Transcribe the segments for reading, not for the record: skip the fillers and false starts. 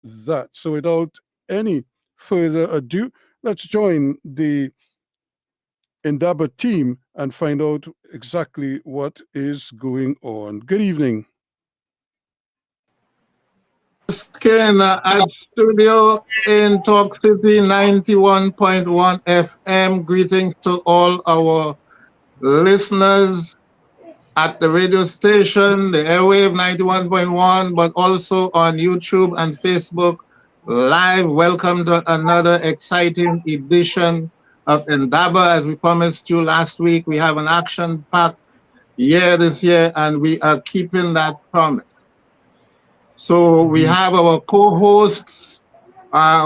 that. So without any further ado, let's join the INDABA team and find out exactly what is going on. Good evening. Skin at studio in Talk City 91.1 FM. Greetings to all our listeners at the radio station, the airwave 91.1, but also on YouTube and Facebook live. Welcome to another exciting edition of INDABA. As we promised you last week, we have an action-packed year this year, and we are keeping that promise. So we have our co-hosts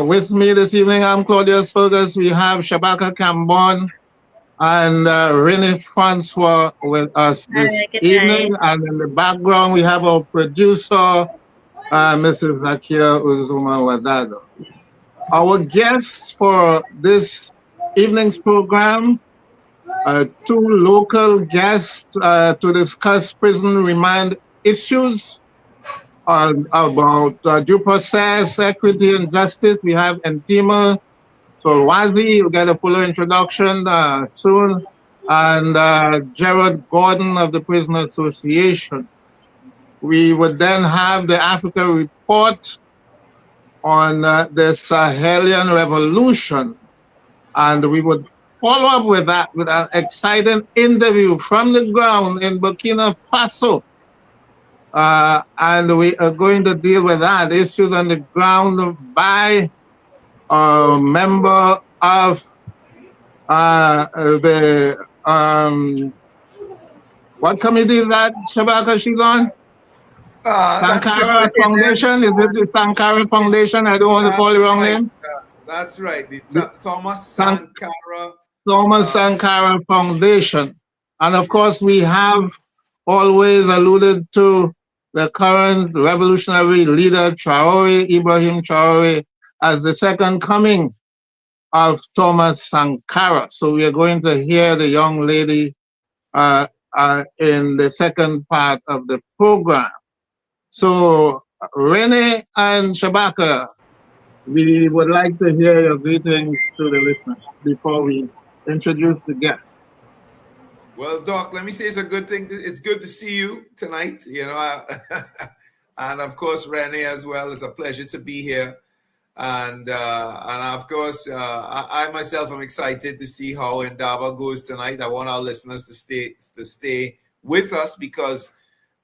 with me this evening. I'm Claudius Fergus. We have Shabaka Kambon and Renee Francois with us this evening. And in the background, we have our producer, Mrs. Zakia Uzuma Wadado. Our guests for this evening's program, two local guests to discuss prison remand issues. About due process, equity, and justice. We have Mitima Solwazi, you'll get a fuller introduction soon, and Gerald Gordon of the Prison Association. We would then have the Africa report on the Sahelian revolution, and we would follow up with that with an exciting interview from the ground in Burkina Faso. And we are going to deal with that issues on the ground by a member of the what committee is that, Shabaka, she's on? Sankara Foundation? Is it the Sankara Foundation? I don't want to call the wrong name. That's right. The Thomas Sankara. Thomas Sankara Foundation. And of course, we have always alluded to the current revolutionary leader, Ibrahim Traore, as the second coming of Thomas Sankara. So we are going to hear the young lady in the second part of the program. So Renee and Shabaka, we would like to hear your greetings to the listeners before we introduce the guest. Well, Doc, let me say it's a good thing. It's good to see you tonight, and of course, Renee as well. It's a pleasure to be here. And of course, I myself am excited to see how INDABA goes tonight. I want our listeners to stay with us because,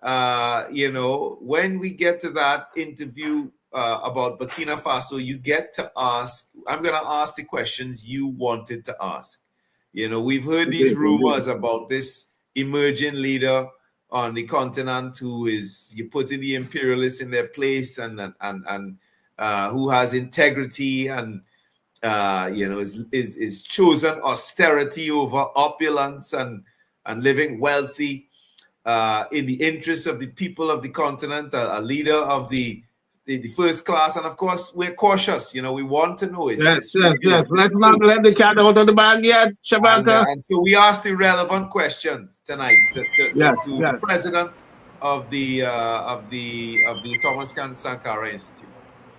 when we get to that interview about Burkina Faso, you get to ask, I'm going to ask the questions you wanted to ask. We've heard these rumors about this emerging leader on the continent who is putting the imperialists in their place and who has integrity and is chosen austerity over opulence and living wealthy in the interests of the people of the continent, a leader of the first class. And of course, we're cautious. We want to know. Yes. Let's not let the cat out of the bag yet, Shabaka. And so we asked the relevant questions tonight to the president of the Thomas Sankara Institute.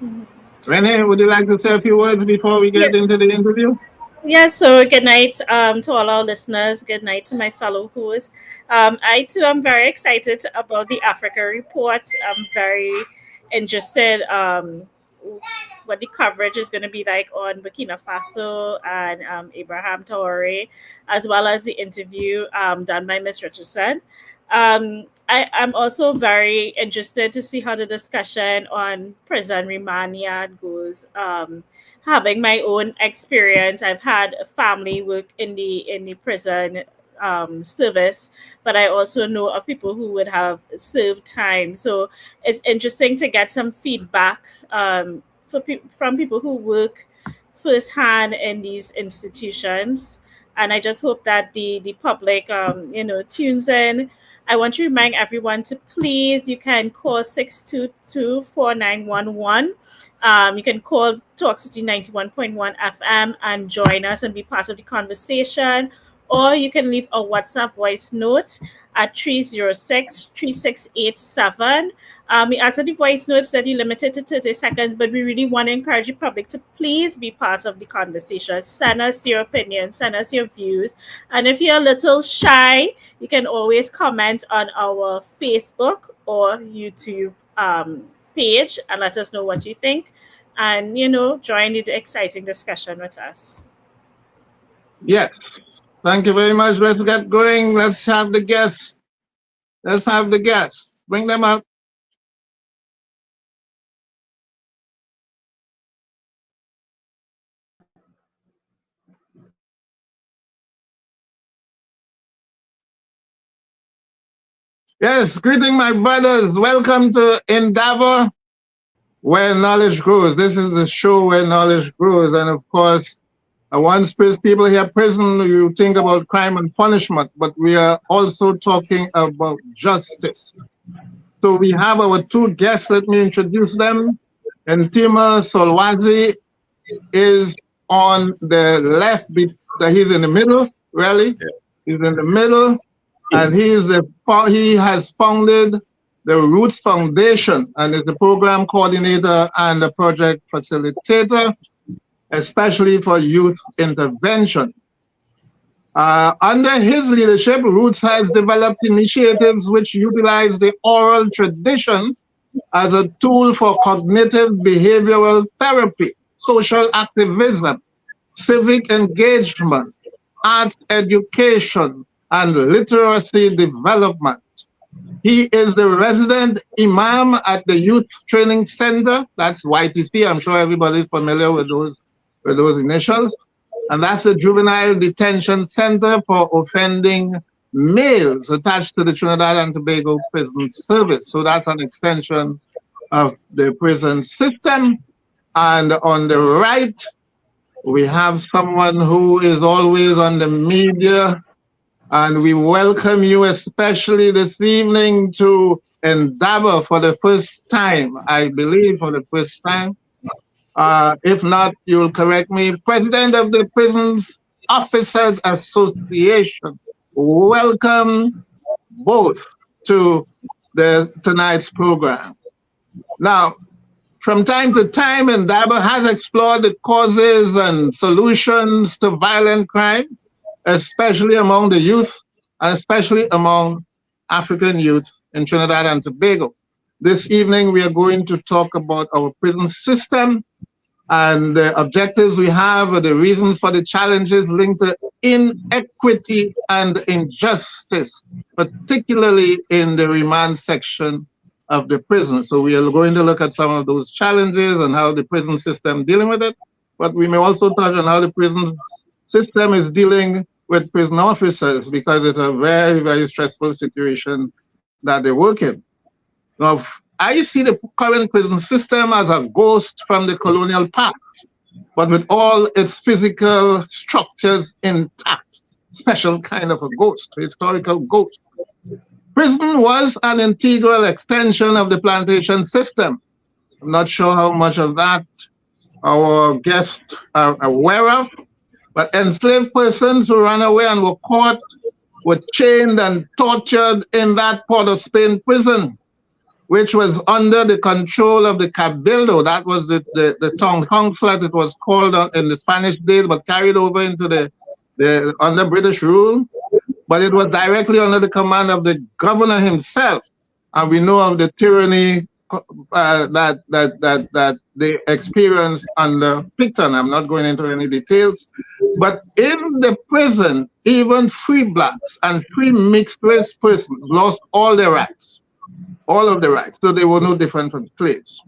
Mm-hmm. Renee, would you like to say a few words before we get into the interview? Yes, so good night to all our listeners. Good night to my fellow hosts. I too am very excited about the Africa report. I'm very interested what the coverage is going to be like on Burkina Faso and Ibrahim Traore, as well as the interview done by Ms. Richardson. I'm also very interested to see how the discussion on prison remand goes. Having my own experience, I've had a family work in the prison service, but I also know of people who would have served time. So it's interesting to get some feedback from people who work firsthand in these institutions. And I just hope that the public, tunes in. I want to remind everyone to please, you can call 622-4911. You can call Talk City 91.1 FM and join us and be part of the conversation. or you can leave a WhatsApp voice note at 306-3687. We ask that the voice notes that you limit it to 30 seconds, but we really want to encourage the public to please be part of the conversation. Send us your opinions, send us your views. And if you're a little shy, you can always comment on our Facebook or YouTube page and let us know what you think. And, join the exciting discussion with us. Yes. Thank you very much. Let's get going. Let's have the guests. Let's have the guests. Bring them up. Yes, greeting my brothers. Welcome to INDABA, where knowledge grows. This is the show where knowledge grows. And of course, once people hear prison, you think about crime and punishment, but we are also talking about justice. So we have our two guests. Let me introduce them. Mitima Solwazi is on the left. He's in the middle, really. Yeah. He's in the middle. And he has founded the Roots Foundation and is the program coordinator and the project facilitator, especially for youth intervention. Under his leadership, Roots has developed initiatives which utilize the oral traditions as a tool for cognitive behavioral therapy, social activism, civic engagement, art education, and literacy development. He is the resident imam at the Youth Training Center. That's YTC. I'm sure everybody's familiar with those initials. And that's the Juvenile Detention Center for Offending Males attached to the Trinidad and Tobago Prison Service. So that's an extension of the prison system. And on the right, we have someone who is always on the media. And we welcome you especially this evening to INDABA for the first time, I believe for the first time. If not, you'll correct me. President of the Prisons Officers Association. Welcome both to tonight's program. Now, from time to time, INDABA has explored the causes and solutions to violent crime, especially among the youth, and especially among African youth in Trinidad and Tobago. This evening, we are going to talk about our prison system and the objectives we have, the reasons for the challenges linked to inequity and injustice, particularly in the remand section of the prison. So we are going to look at some of those challenges and how the prison system dealing with it, but we may also touch on how the prison system is dealing with prison officers, because it's a very, very stressful situation that they work in. Now, I see the current prison system as a ghost from the colonial past, but with all its physical structures intact, special kind of a ghost, historical ghost. Prison was an integral extension of the plantation system. I'm not sure how much of that our guests are aware of, but enslaved persons who ran away and were caught were chained and tortured in that Port of Spain prison, which was under the control of the Cabildo. That was the town council, as it was called in the Spanish days, but carried over into the under British rule. But it was directly under the command of the governor himself. And we know of the tyranny that they experienced under Picton. I'm not going into any details. But in the prison, even free blacks and free mixed race persons lost all their rights. All of the rights. So they were no different from slaves.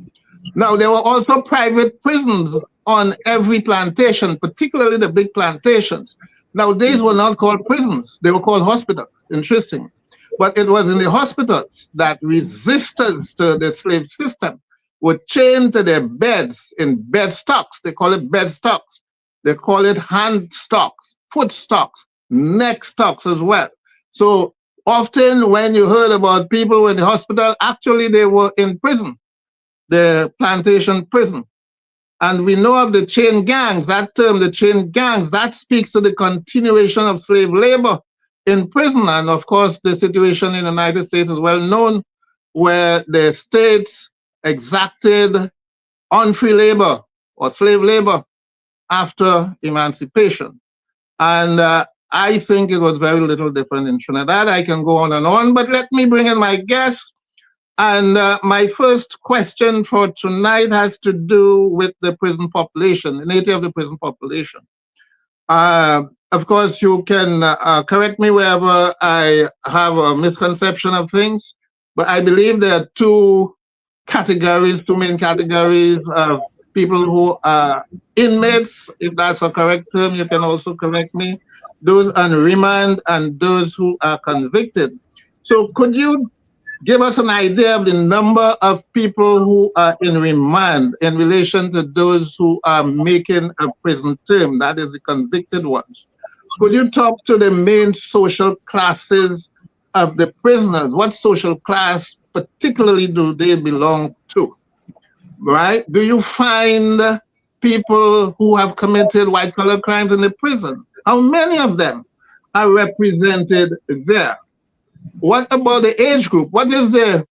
Now, there were also private prisons on every plantation, particularly the big plantations. Now, these were not called prisons. They were called hospitals. Interesting. But it was in the hospitals that resistance to the slave system were chained to their beds in bed stocks. They call it bed stocks. They call it hand stocks, foot stocks, neck stocks as well. So often when you heard about people in the hospital, actually they were in prison, the plantation prison. And we know of the chain gangs, that term, the chain gangs, that speaks to the continuation of slave labor in prison. And of course, the situation in the United States is well known, where the states exacted unfree labor or slave labor after emancipation. And I think it was very little different in Trinidad. I can go on, but let me bring in my guests. And my first question for tonight has to do with the prison population, the nature of the prison population. Of course, you can correct me wherever I have a misconception of things, but I believe there are two main categories of people who are inmates, if that's a correct term. You can also correct me. Those on remand and those who are convicted. So could you give us an idea of the number of people who are in remand in relation to those who are making a prison term, that is the convicted ones? Could you talk to the main social classes of the prisoners? What social class particularly do they belong to, right? Do you find people who have committed white-collar crimes in the prison? How many of them are represented there? What about the age group? What is the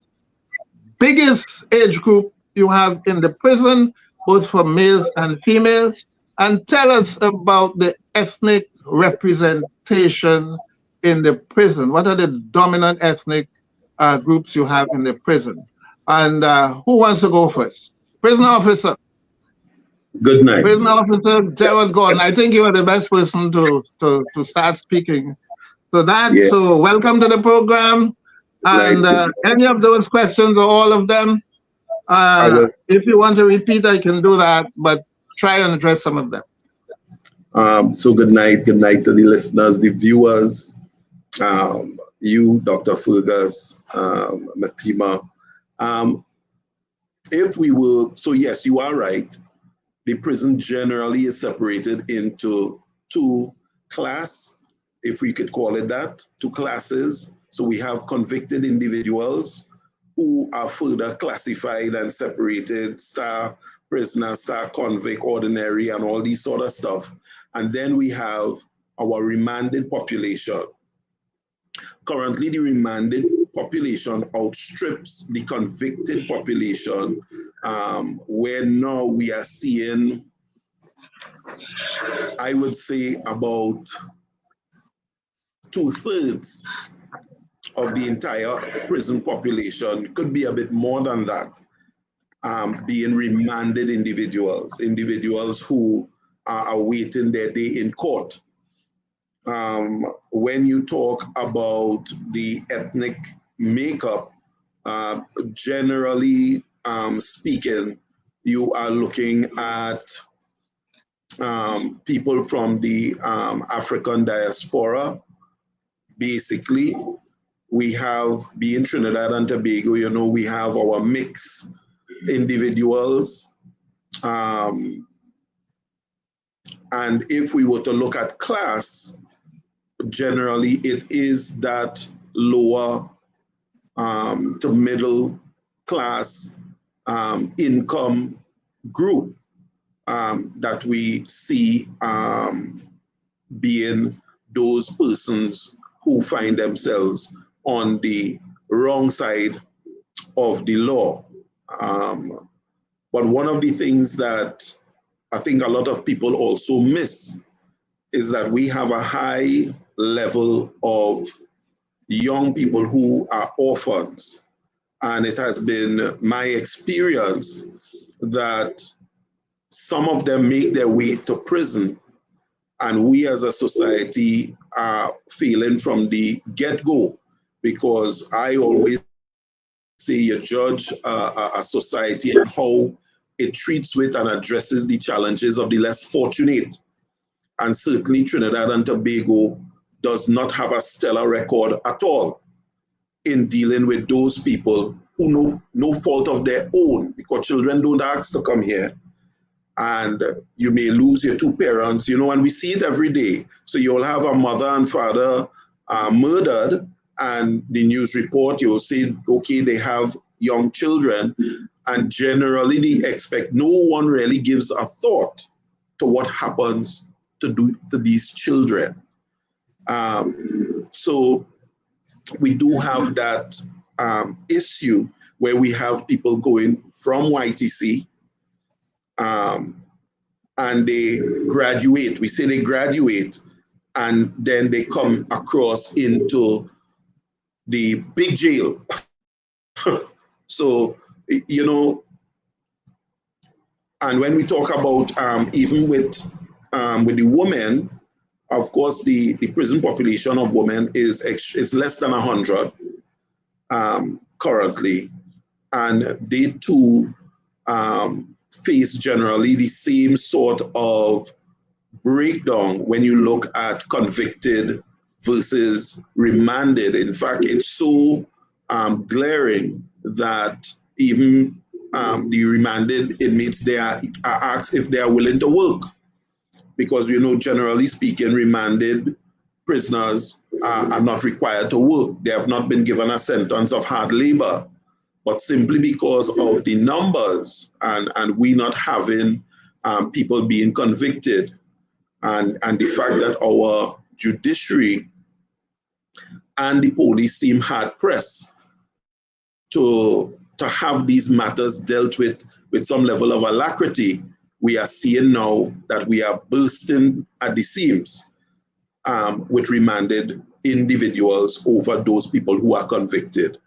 biggest age group you have in the prison, both for males and females? And tell us about the ethnic representation in the prison. What are the dominant ethnic groups you have in the prison? And who wants to go first? Prison officer. Good night. Prison officer Gerald Gordon. I think you are the best person to start speaking. So so welcome to the program. And any of those questions or all of them, if you want to repeat, I can do that, but try and address some of them. So good night to the listeners, the viewers, you, Dr. Fergus, Mitima. So yes, you are right. The prison generally is separated into two classes, if we could call it that, two classes. So we have convicted individuals who are further classified and separated, star prisoner, star convict, ordinary, and all these sort of stuff. And then we have our remanded population. Currently, the remanded population outstrips the convicted population, where now we are seeing, I would say, about 2/3 of the entire prison population, could be a bit more than that, being remanded individuals who are awaiting their day in court. When you talk about the ethnic makeup, generally speaking, you are looking at people from the African diaspora. Basically, we have, being Trinidad and Tobago, you know, we have our mixed individuals. And if we were to look at class, generally it is that lower to middle class income group that we see being those persons who find themselves on the wrong side of the law. But one of the things that I think a lot of people also miss is that we have a high level of young people who are orphans. And it has been my experience that some of them make their way to prison, and we as a society are failing from the get-go, because I always say you judge a society and how it treats with and addresses the challenges of the less fortunate. And certainly Trinidad and Tobago does not have a stellar record at all in dealing with those people who know no fault of their own, because children don't ask to come here. And you may lose your two parents, you know, and we see it every day. So you'll have a mother and father murdered, and the news report, you'll say, okay, they have young children. And generally, no one really gives a thought to what happens to these children. So we do have that issue where we have people going from YTC and they graduate. We say they graduate, and then they come across into the big jail. So, you know, and when we talk about even with the women, of course, the prison population of women is less than 100 currently, and they too face generally the same sort of breakdown when you look at convicted versus remanded. In fact, it's so glaring that even the remanded inmates, they are asked if they are willing to work. Because, you know, generally speaking, remanded prisoners are not required to work. They have not been given a sentence of hard labor, but simply because of the numbers and we not having people being convicted, and the fact that our judiciary and the police seem hard pressed to have these matters dealt with some level of alacrity, we are seeing now that we are bursting at the seams with remanded individuals over those people who are convicted.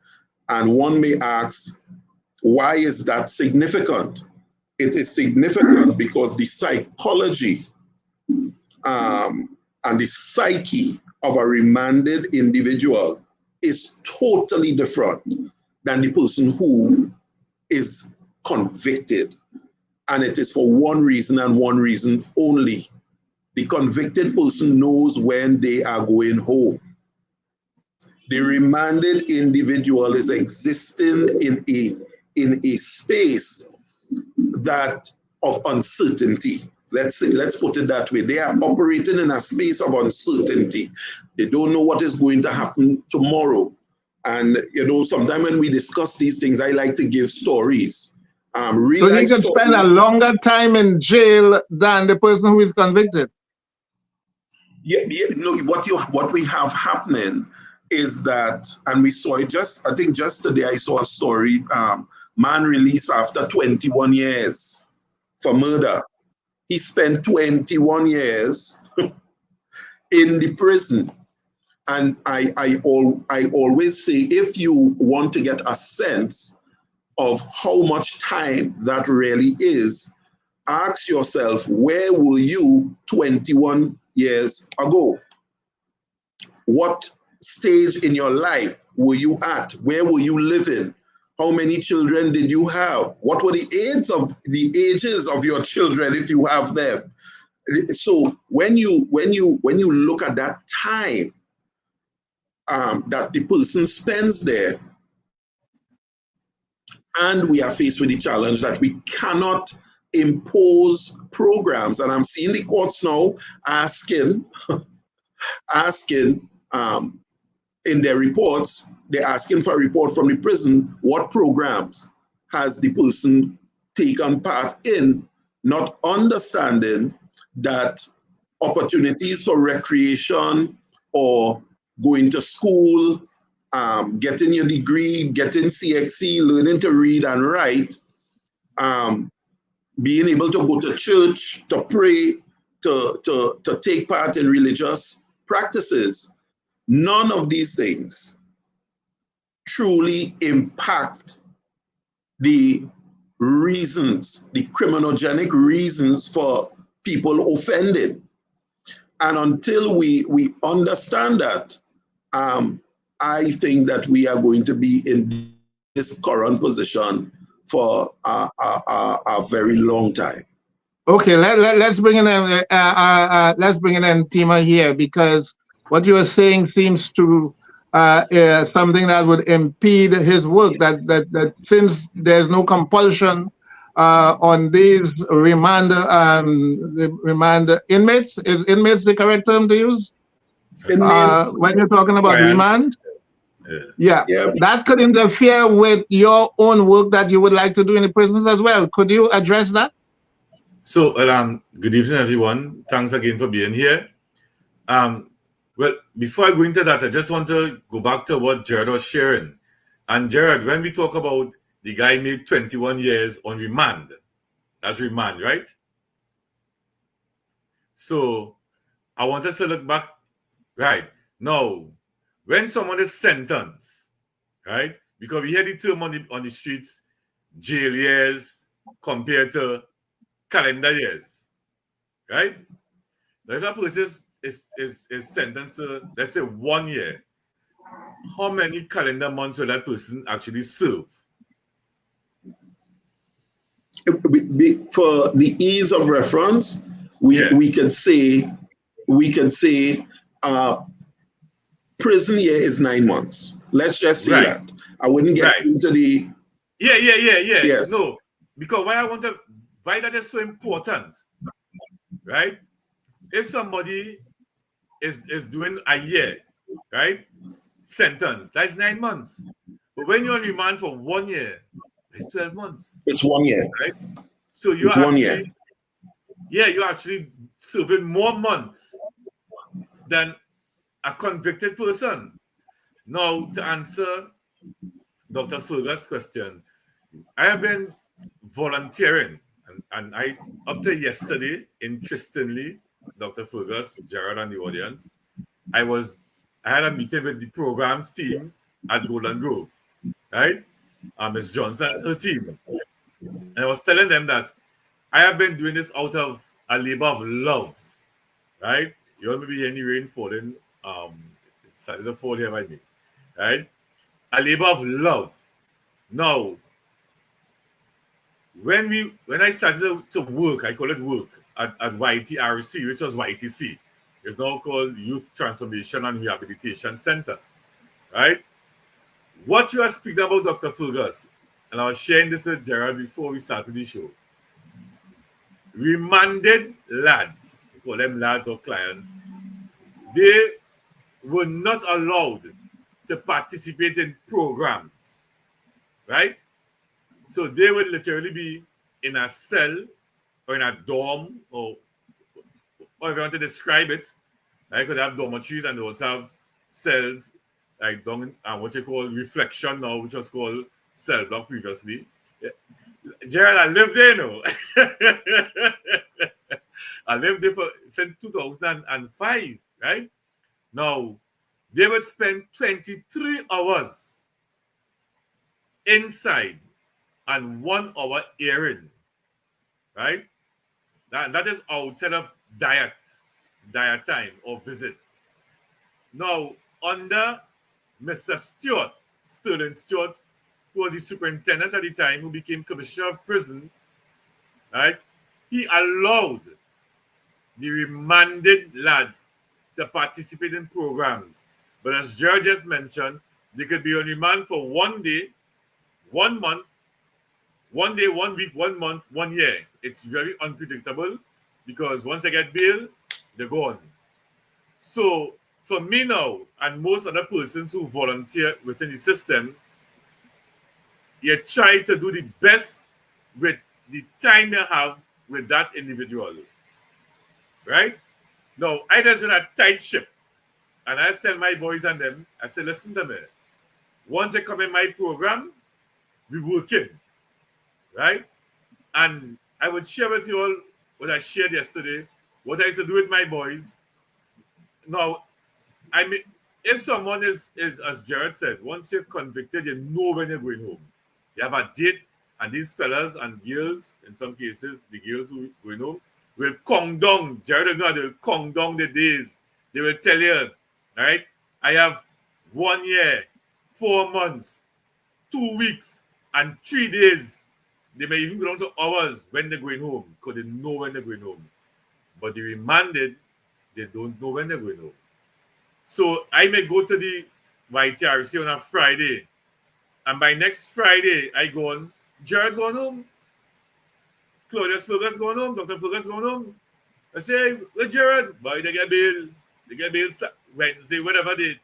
And one may ask, why is that significant? It is significant because the psychology and the psyche of a remanded individual is totally different than the person who is convicted. And it is for one reason and one reason only. The convicted person knows when they are going home. The remanded individual is existing in a space that of uncertainty. Let's put it that way. They are operating in a space of uncertainty. They don't know what is going to happen tomorrow. And, you know, sometimes when we discuss these things, I like to give stories. So you can spend a longer time in jail than the person who is convicted. Yeah. No, what we have happening is that, and we saw it I think just today I saw a story, man released after 21 years for murder. He spent 21 years in the prison. And I always say, if you want to get a sense of how much time that really is, ask yourself, where were you 21 years ago? What stage in your life were you at? Where were you living? How many children did you have? What were the ages of your children if you have them? So when you look at that time that the person spends there, and we are faced with the challenge that we cannot impose programs. And I'm seeing the courts now asking in their reports, they're asking for a report from the prison, what programs has the person taken part in, not understanding that opportunities for recreation or going to school, getting your degree, getting CXC, learning to read and write, being able to go to church, to pray, to take part in religious practices. None of these things truly impact the reasons, the criminogenic reasons for people offending. And until we understand that, I think that we are going to be in this current position for a very long time. Okay, let's bring in Mitima here, because what you are saying seems to something that would impede his work. That since there's no compulsion on these remand inmates, is inmates the correct term to use? When you're talking about remand? Yeah, Yeah. that could interfere with your own work that you would like to do in the prisons as well. Could you address that? So, good evening, everyone. Thanks again for being here. Well, before I go into that, I just want to go back to what Gerald was sharing. And Gerald, when we talk about the guy made 21 years on remand, that's remand, right? So I want us to look back, right? Now, when someone is sentenced, right? Because we hear the term on the streets, jail years compared to calendar years, right? Now, if a person is sentenced to, let's say, 1 year, how many calendar months will that person actually serve? For the ease of reference, we can say prison year is 9 months. Let's just say that. I wouldn't get into the Yeah. Yes. No, because why that is so important, right? If somebody is doing a year, right, sentence, that's 9 months. But when you're on remand for 1 year, it's 12 months. It's 1 year. Right? So you're you're actually serving more months than a convicted person. Now, to answer Dr. Fergus' question, I have been volunteering, and I, up to yesterday, interestingly, Dr. Fergus, Gerald, and the audience, I had a meeting with the programs team at Golden Grove, right? Ms. Johnson, her team. And I was telling them that I have been doing this out of a labor of love, right? You all may be hearing the rain falling. It's starting to fall here by me, right? A labor of love. Now, when I started to work, I call it work at YTRC, which was YTC. It's now called Youth Transformation and Rehabilitation Center, right? What you are speaking about, Dr. Fergus, and I was sharing this with Gerald before we started the show. Remanded lads, we call them lads or clients, they were not allowed to participate in programs, right? So they would literally be in a cell or in a dorm, or if you want to describe it, I could have dormitories and they also have cells, like down what you call reflection now, which was called cell block previously. Yeah. Gerald, I lived there, no. I lived there since 2005, right? Now, they would spend 23 hours inside and 1 hour airing, right? That is outside of diet time or visit. Now, under Mr. Sterling Stewart, who was the superintendent at the time, who became commissioner of prisons, right? He allowed the remanded lads to participate in programs. But as Gerald just mentioned, they could be on remand for 1 day, 1 month, 1 day, 1 week, 1 month, 1 year. It's very unpredictable because once they get bail, they're gone. So for me now, and most other persons who volunteer within the system, you try to do the best with the time you have with that individual. Right? Now, I just run a tight ship. And I tell my boys and them, I say, listen to me. Once they come in my program, we work in. Right? And I would share with you all what I shared yesterday, what I used to do with my boys. Now, I mean, if someone is as Gerald said, once you're convicted, you know when you're going home. You have a date, and these fellas and girls, in some cases, the girls who going home, will count down. Gerald knows they will count down the days. They will tell you, right? I have 1 year, 4 months, 2 weeks, and 3 days. They may even go down to hours when they're going home, because they know when they're going home. But the remanded, they don't know when they're going home. So I may go to the YTRC on a Friday, and by next Friday, I go on, Gerald going home, Claudius Fergus going home, Dr. Fergus going home. I say, well, Gerald, boy, they get bail Wednesday, whatever they,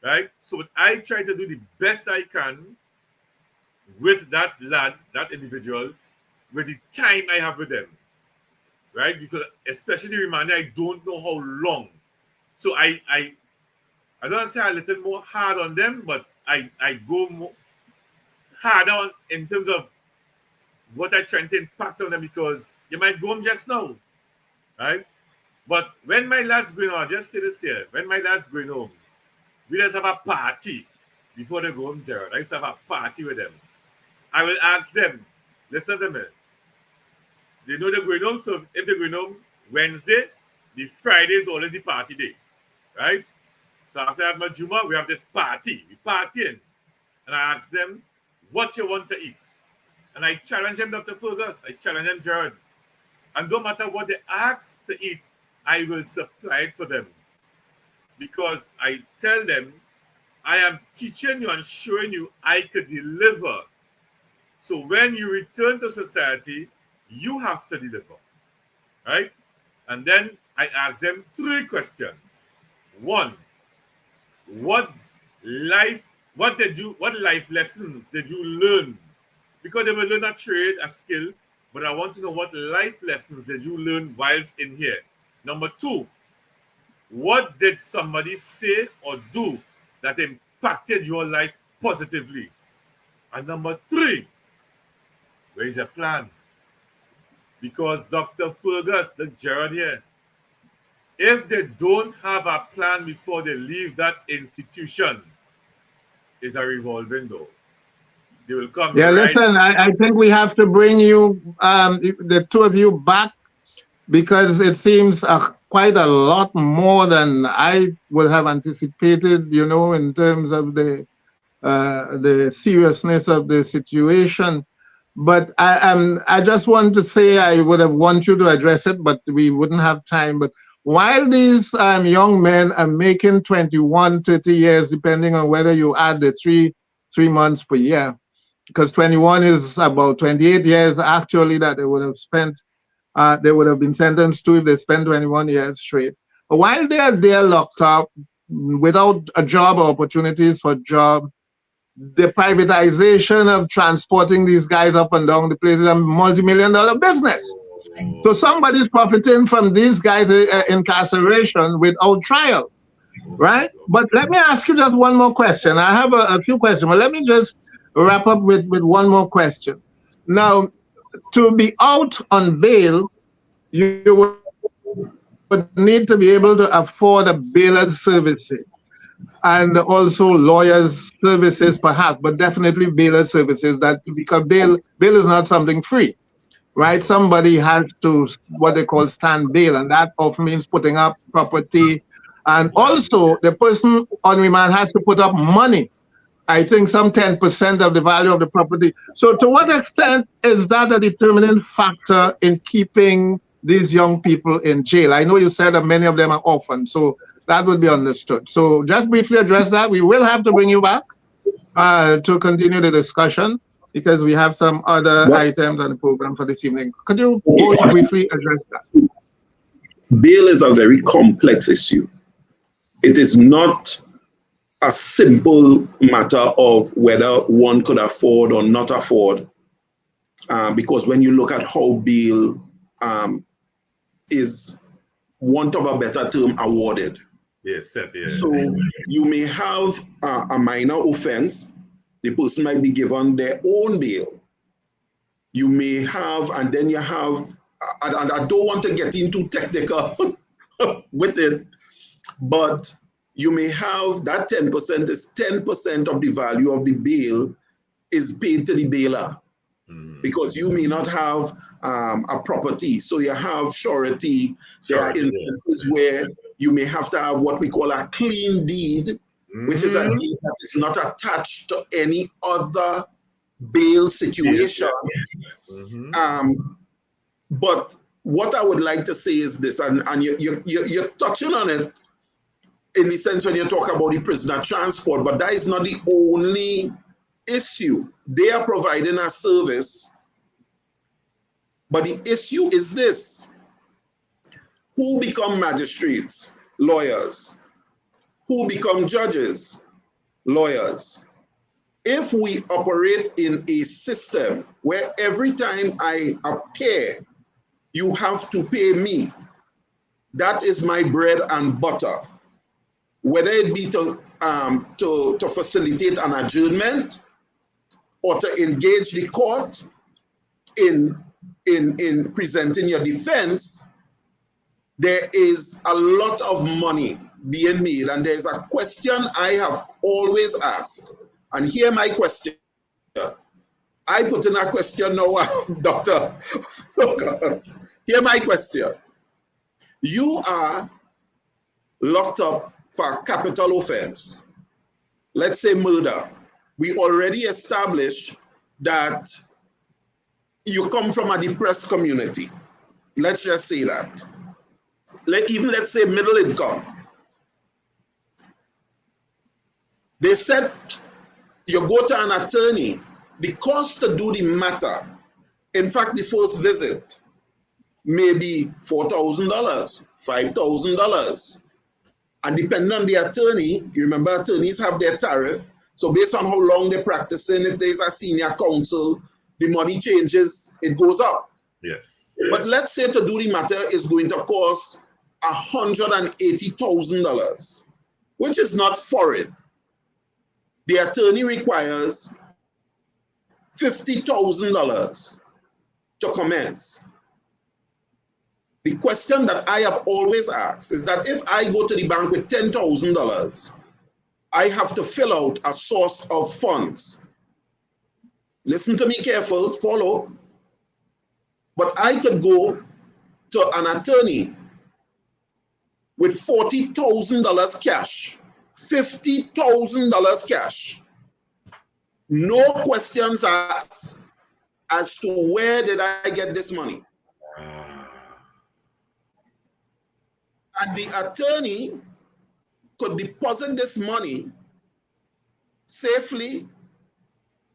right? So I try to do the best I can with that lad, that individual, with the time I have with them, right? Because especially Remand, I don't know how long. So I don't want to say a little more hard on them, but I go more harder on in terms of what I try to impact on them, because you might go home just now, right? But when my lads going on, just say this here, when my lads going home, we just have a party before they go home, Gerald. I used to have a party with them. I will ask them, listen to me. They know they're going home, so if they're going home Wednesday, the Friday is already party day, right? So after I have my Juma, we have this party. We partying. And I ask them, what you want to eat? And I challenge them, Dr. Fergus. I challenge them, Gerald. And no matter what they ask to eat, I will supply it for them. Because I tell them, I am teaching you and showing you I could deliver. So when you return to society, you have to deliver, right? And then I ask them 3 questions. 1, what life lessons did you learn? Because they will learn a trade, a skill, but I want to know what life lessons did you learn whilst in here. Number 2, what did somebody say or do that impacted your life positively? And number 3, where is your plan? Because Dr. Fergus, the Gerald here, if they don't have a plan before they leave that institution, it's a revolving door. They will come right. Listen, I think we have to bring you, the 2 of you, back, because it seems quite a lot more than I would have anticipated, in terms of the seriousness of the situation. But I just want to say, I would have wanted you to address it, but we wouldn't have time. But while these young men are making 21, 30 years, depending on whether you add the three months per year, because 21 is about 28 years actually that they would have spent, they would have been sentenced to if they spent 21 years straight. But while they are there locked up without a job or opportunities for job, the privatization of transporting these guys up and down the place is a multi-million-dollar business. So somebody's profiting from these guys' incarceration without trial, right? But let me ask you just one more question. I have a few questions, but let me just wrap up with one more question. Now, to be out on bail, you would need to be able to afford a bailor's services, and also lawyers' services perhaps, but definitely bailor services, that because bail is not something free, right? Somebody has to, what they call, stand bail, and that often means putting up property. And also the person on remand has to put up money. I think some 10% of the value of the property. So to what extent is that a determining factor in keeping these young people in jail? I know you said that many of them are orphans, so that would be understood. So just briefly address that. We will have to bring you back to continue the discussion, because we have some other items on the program for this evening. Could you both briefly address that? Bail is a very complex issue. It is not a simple matter of whether one could afford or not afford, because when you look at how bail is, want of a better term, awarded. Yes, yeah. So you may have a minor offense, the person might be given their own bail. You may have, and then you have, and I don't want to get into technical with it, but you may have that 10% is 10% of the value of the bail is paid to the bailer, because you may not have a property. So you have surety. There are instances where you may have to have what we call a clean deed, which is a deed that is not attached to any other bail situation. But what I would like to say is this, and you're touching on it in the sense when you talk about the prisoner transport, but that is not the only issue. They are providing a service, but the issue is this: who become magistrates, lawyers, who become judges, lawyers. If we operate in a system where every time I appear, you have to pay me, that is my bread and butter. Whether it be to facilitate an adjournment or to engage the court in presenting your defense, there is a lot of money being made. And there's a question I have always asked. And here my question. I put in a question now, Dr. Fergus. Here my question. You are locked up for a capital offense. Let's say murder. We already established that you come from a depressed community. Let's just say that. Let's say middle income. They said you go to an attorney, the cost to do the matter, in fact, the first visit may be $4,000, $5,000. And depending on the attorney, you remember attorneys have their tariff. So based on how long they're practicing, if there's a senior counsel, the money changes, it goes up. Yes. But let's say to do the matter is going to cost $180,000, which is not foreign. The attorney requires $50,000 to commence. The question that I have always asked is that if I go to the bank with $10,000, I have to fill out a source of funds. Listen to me careful, follow. But I could go to an attorney with $40,000 cash, $50,000 cash. No questions asked as to where did I get this money. And the attorney could deposit this money safely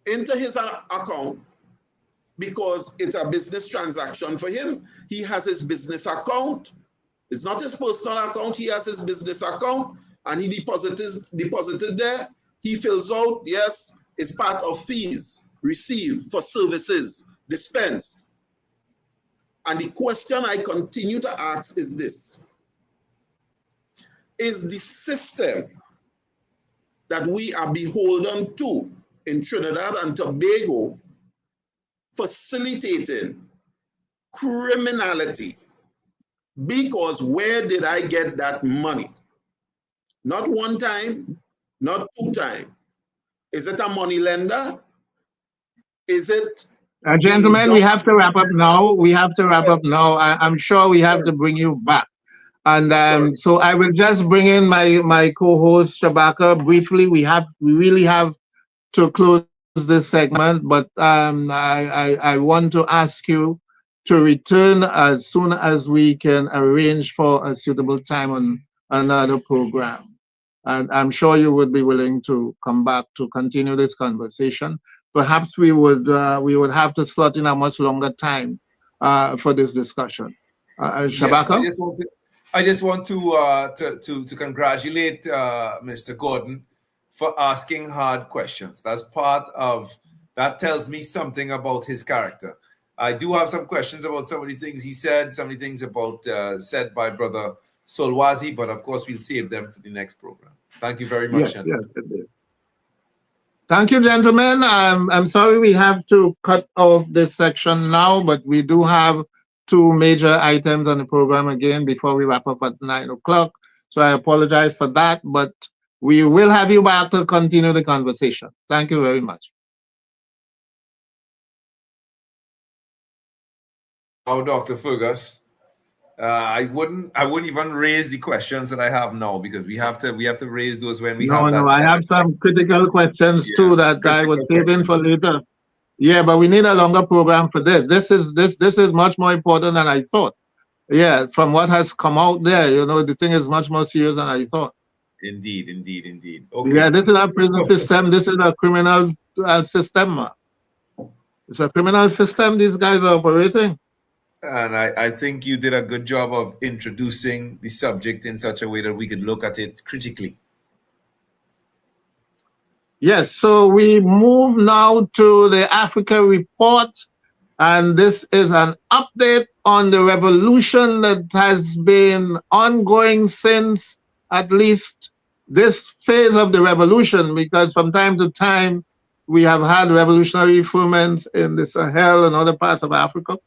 into his account because it's a business transaction for him. He has his business account. It's not his personal account. He has his business account and he deposited there. He fills out, yes, it's part of fees received for services dispensed. And the question I continue to ask is this. Is the system that we are beholden to in Trinidad and Tobago facilitating criminality? Because where did I get that money? Not one time, not two times. Is it a money lender? Is it? Gentlemen, we have to wrap up now. We have to wrap up now. I'm sure we have to bring you back. And so I will just bring in my co-host Shabaka briefly. We really have to close this segment, but I want to ask you to return as soon as we can arrange for a suitable time on another program. And I'm sure you would be willing to come back to continue this conversation. Perhaps we would have to slot in a much longer time for this discussion. Shabaka? Yes, I just want to congratulate Mr. Gordon for asking hard questions. That tells me something about his character. I do have some questions about some of the things he said, some of the things about said by Brother Solwazi, but of course we'll save them for the next program. Thank you very much, gentlemen. Yes. Thank you, gentlemen. I'm sorry we have to cut off this section now, but we do have two major items on the program again before we wrap up at 9 o'clock. So I apologize for that, but we will have you back to continue the conversation. Thank you very much. Oh, Dr. Fergus, I wouldn't even raise the questions that I have now because we have to raise those when we have that. No, I have some critical questions too that I was saving for later. Yeah, but we need a longer program for this. This is much more important than I thought. Yeah, from what has come out there, the thing is much more serious than I thought. Indeed. Okay. Yeah, this is a prison system. This is a criminal system. It's a criminal system these guys are operating. And I think you did a good job of introducing the subject in such a way that we could look at it critically. Yes, so we move now to the Africa report, and this is an update on the revolution that has been ongoing since at least this phase of the revolution, because from time to time we have had revolutionary movements in the Sahel and other parts of Africa.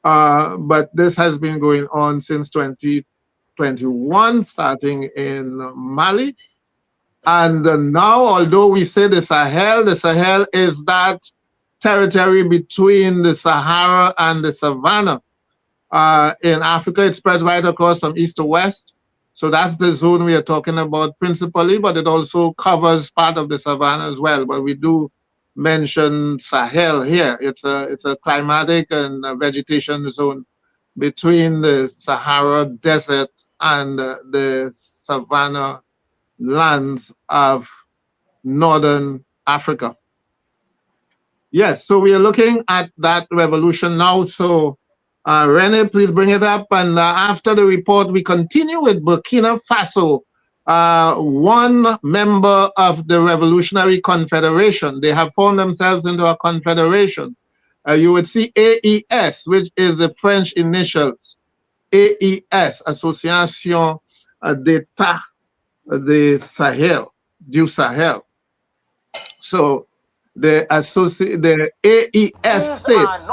But this has been going on since 2021, starting in Mali. And now, although we say the Sahel is that territory between the Sahara and the Savannah. In Africa, it spreads right across from east to west. So that's the zone we are talking about principally, but it also covers part of the Savannah as well. But we do mention Sahel here. It's a climatic and a vegetation zone between the Sahara Desert and the Savannah lands of northern Africa. Yes, so we are looking at that revolution now. So Renee, please bring it up. And after the report, we continue with Burkina Faso, one member of the Revolutionary Confederation. They have formed themselves into a confederation. You would see AES, which is the French initials. AES, Association d'État du Sahel. So the AES states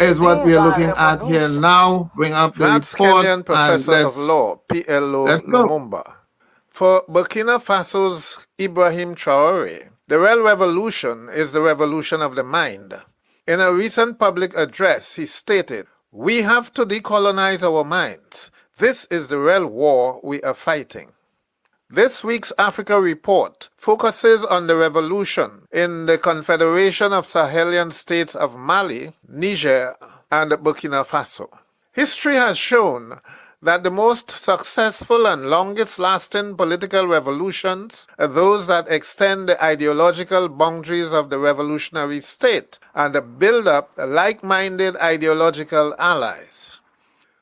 is what we are looking at here now. Bring up the That's report. Kenyan professor of law, P.L.O. Lumumba. For Burkina Faso's Ibrahim Traoré, the real revolution is the revolution of the mind. In a recent public address, he stated, "We have to decolonize our minds. This is the real war we are fighting." This week's Africa report focuses on the revolution in the Confederation of Sahelian States of Mali, Niger, and Burkina Faso. History has shown that the most successful and longest-lasting political revolutions are those that extend the ideological boundaries of the revolutionary state and build up like-minded ideological allies.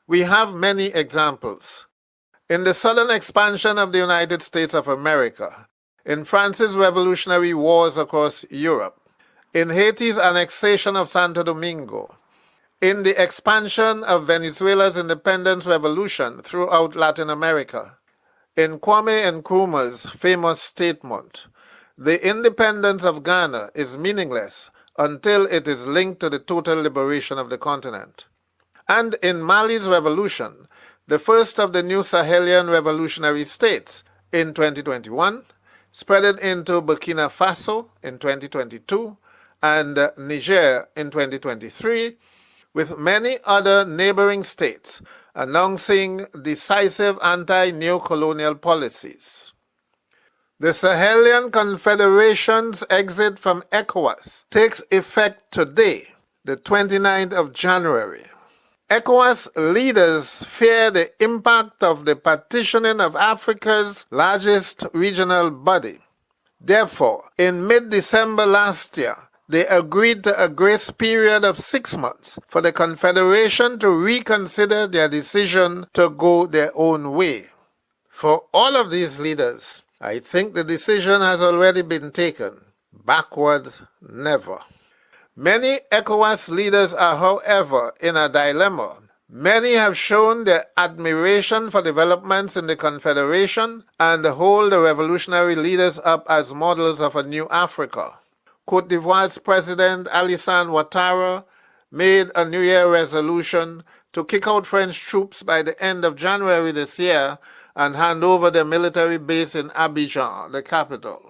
We have many examples. In the sudden expansion of the United States of America, in France's revolutionary wars across Europe, in Haiti's annexation of Santo Domingo, in the expansion of Venezuela's independence revolution throughout Latin America, in Kwame Nkrumah's famous statement, "The independence of Ghana is meaningless until it is linked to the total liberation of the continent," and in Mali's revolution, the first of the new Sahelian revolutionary states in 2021, spreading into Burkina Faso in 2022 and Niger in 2023, with many other neighboring states announcing decisive anti-neocolonial policies. The Sahelian Confederation's exit from ECOWAS takes effect today, the 29th of January. ECOWAS leaders fear the impact of the partitioning of Africa's largest regional body. Therefore, in mid-December last year, they agreed to a grace period of 6 months for the Confederation to reconsider their decision to go their own way. For all of these leaders, I think the decision has already been taken. Backward, never. Many ECOWAS leaders are, however, in a dilemma. Many have shown their admiration for developments in the Confederation and hold the revolutionary leaders up as models of a new Africa. Côte d'Ivoire's President Alassane Ouattara made a New Year resolution to kick out French troops by the end of January this year and hand over their military base in Abidjan, the capital.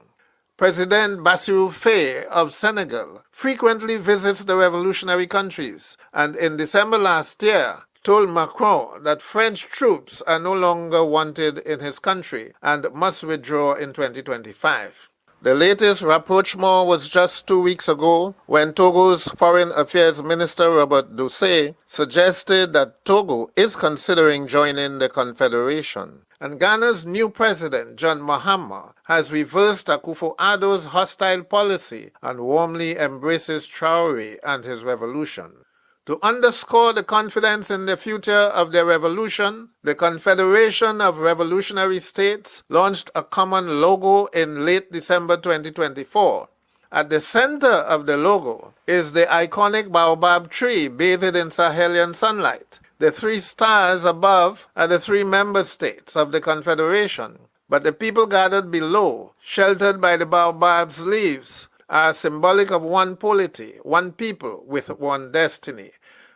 President Bassirou Faye of Senegal frequently visits the revolutionary countries and in December last year told Macron that French troops are no longer wanted in his country and must withdraw in 2025. The latest rapprochement was just 2 weeks ago when Togo's Foreign Affairs Minister Robert Doucet suggested that Togo is considering joining the Confederation. And Ghana's new president, John Mahama, has reversed Akufo-Addo's hostile policy and warmly embraces Traoré and his revolution. To underscore the confidence in the future of their revolution, the Confederation of Revolutionary States launched a common logo in late December 2024. At the center of the logo is the iconic baobab tree bathed in Sahelian sunlight. The 3 stars above are the 3 member states of the Confederation, but the people gathered below, sheltered by the baobab's leaves, are symbolic of one polity, one people with one destiny,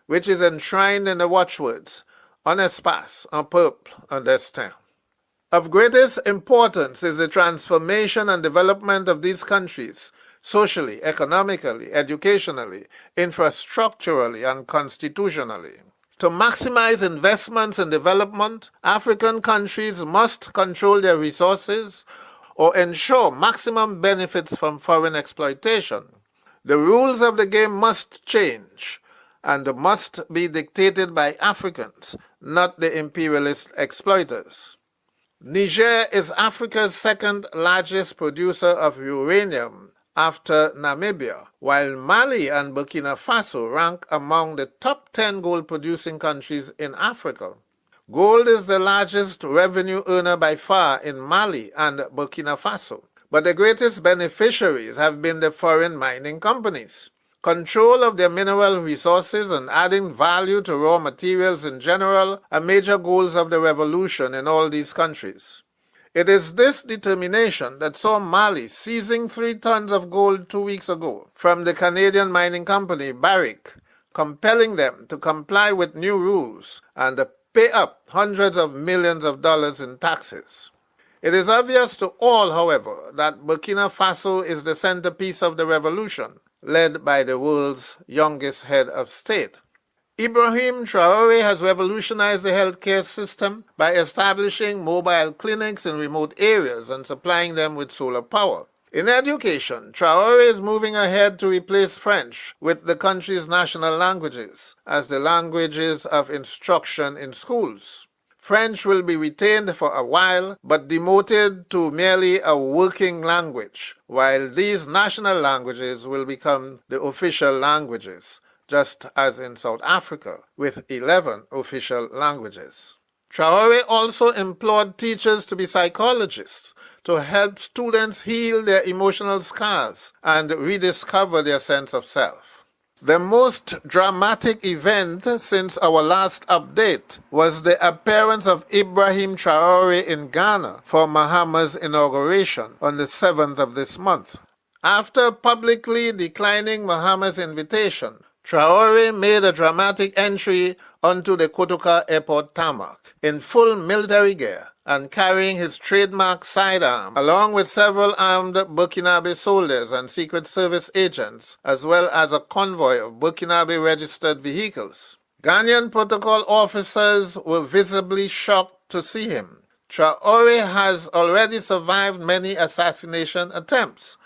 which is enshrined in the watchwords, un espace, un peuple, un destin. Of greatest importance is the transformation and development of these countries, socially, economically, educationally, infrastructurally, and constitutionally. To maximize investments in development, African countries must control their resources or ensure maximum benefits from foreign exploitation. The rules of the game must change and must be dictated by Africans, not the imperialist exploiters. Niger is Africa's 2nd largest producer of uranium after Namibia, while Mali and Burkina Faso rank among the top 10 gold-producing countries in Africa. Gold is the largest revenue earner by far in Mali and Burkina Faso, but the greatest beneficiaries have been the foreign mining companies. Control of their mineral resources and adding value to raw materials in general are major goals of the revolution in all these countries. It is this determination that saw Mali seizing 3 tons of gold 2 weeks ago from the Canadian mining company Barrick, compelling them to comply with new rules and pay up hundreds of millions of dollars in taxes. It is obvious to all, however, that Burkina Faso is the centerpiece of the revolution, led by the world's youngest head of state. Ibrahim Traoré has revolutionized the healthcare system by establishing mobile clinics in remote areas and supplying them with solar power. In education, Traoré is moving ahead to replace French with the country's national languages as the languages of instruction in schools. French will be retained for a while, but demoted to merely a working language, while these national languages will become the official languages, just as in South Africa, with 11 official languages. Traoré also implored teachers to be psychologists to help students heal their emotional scars and rediscover their sense of self. The most dramatic event since our last update was the appearance of Ibrahim Traoré in Ghana for Mahama's inauguration on the 7th of this month. After publicly declining Mahama's invitation, Traoré made a dramatic entry onto the Kotoka airport tarmac in full military gear and carrying his trademark sidearm, along with several armed Burkinabe soldiers and Secret Service agents, as well as a convoy of Burkinabe-registered vehicles. Ghanaian protocol officers were visibly shocked to see him. Traoré has already survived many assassination attempts.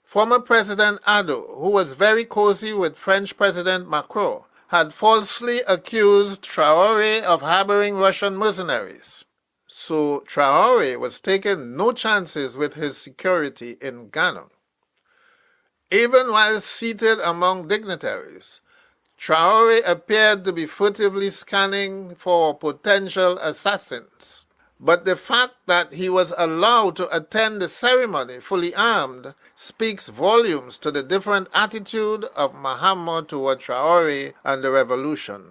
Former President Addo, who was very cozy with French President Macron, had falsely accused Traoré of harboring Russian mercenaries. So Traoré was taking no chances with his security in Ghana. Even while seated among dignitaries, Traoré appeared to be furtively scanning for potential assassins. But the fact that he was allowed to attend the ceremony fully armed speaks volumes to the different attitude of Mahama toward Traoré and the revolution.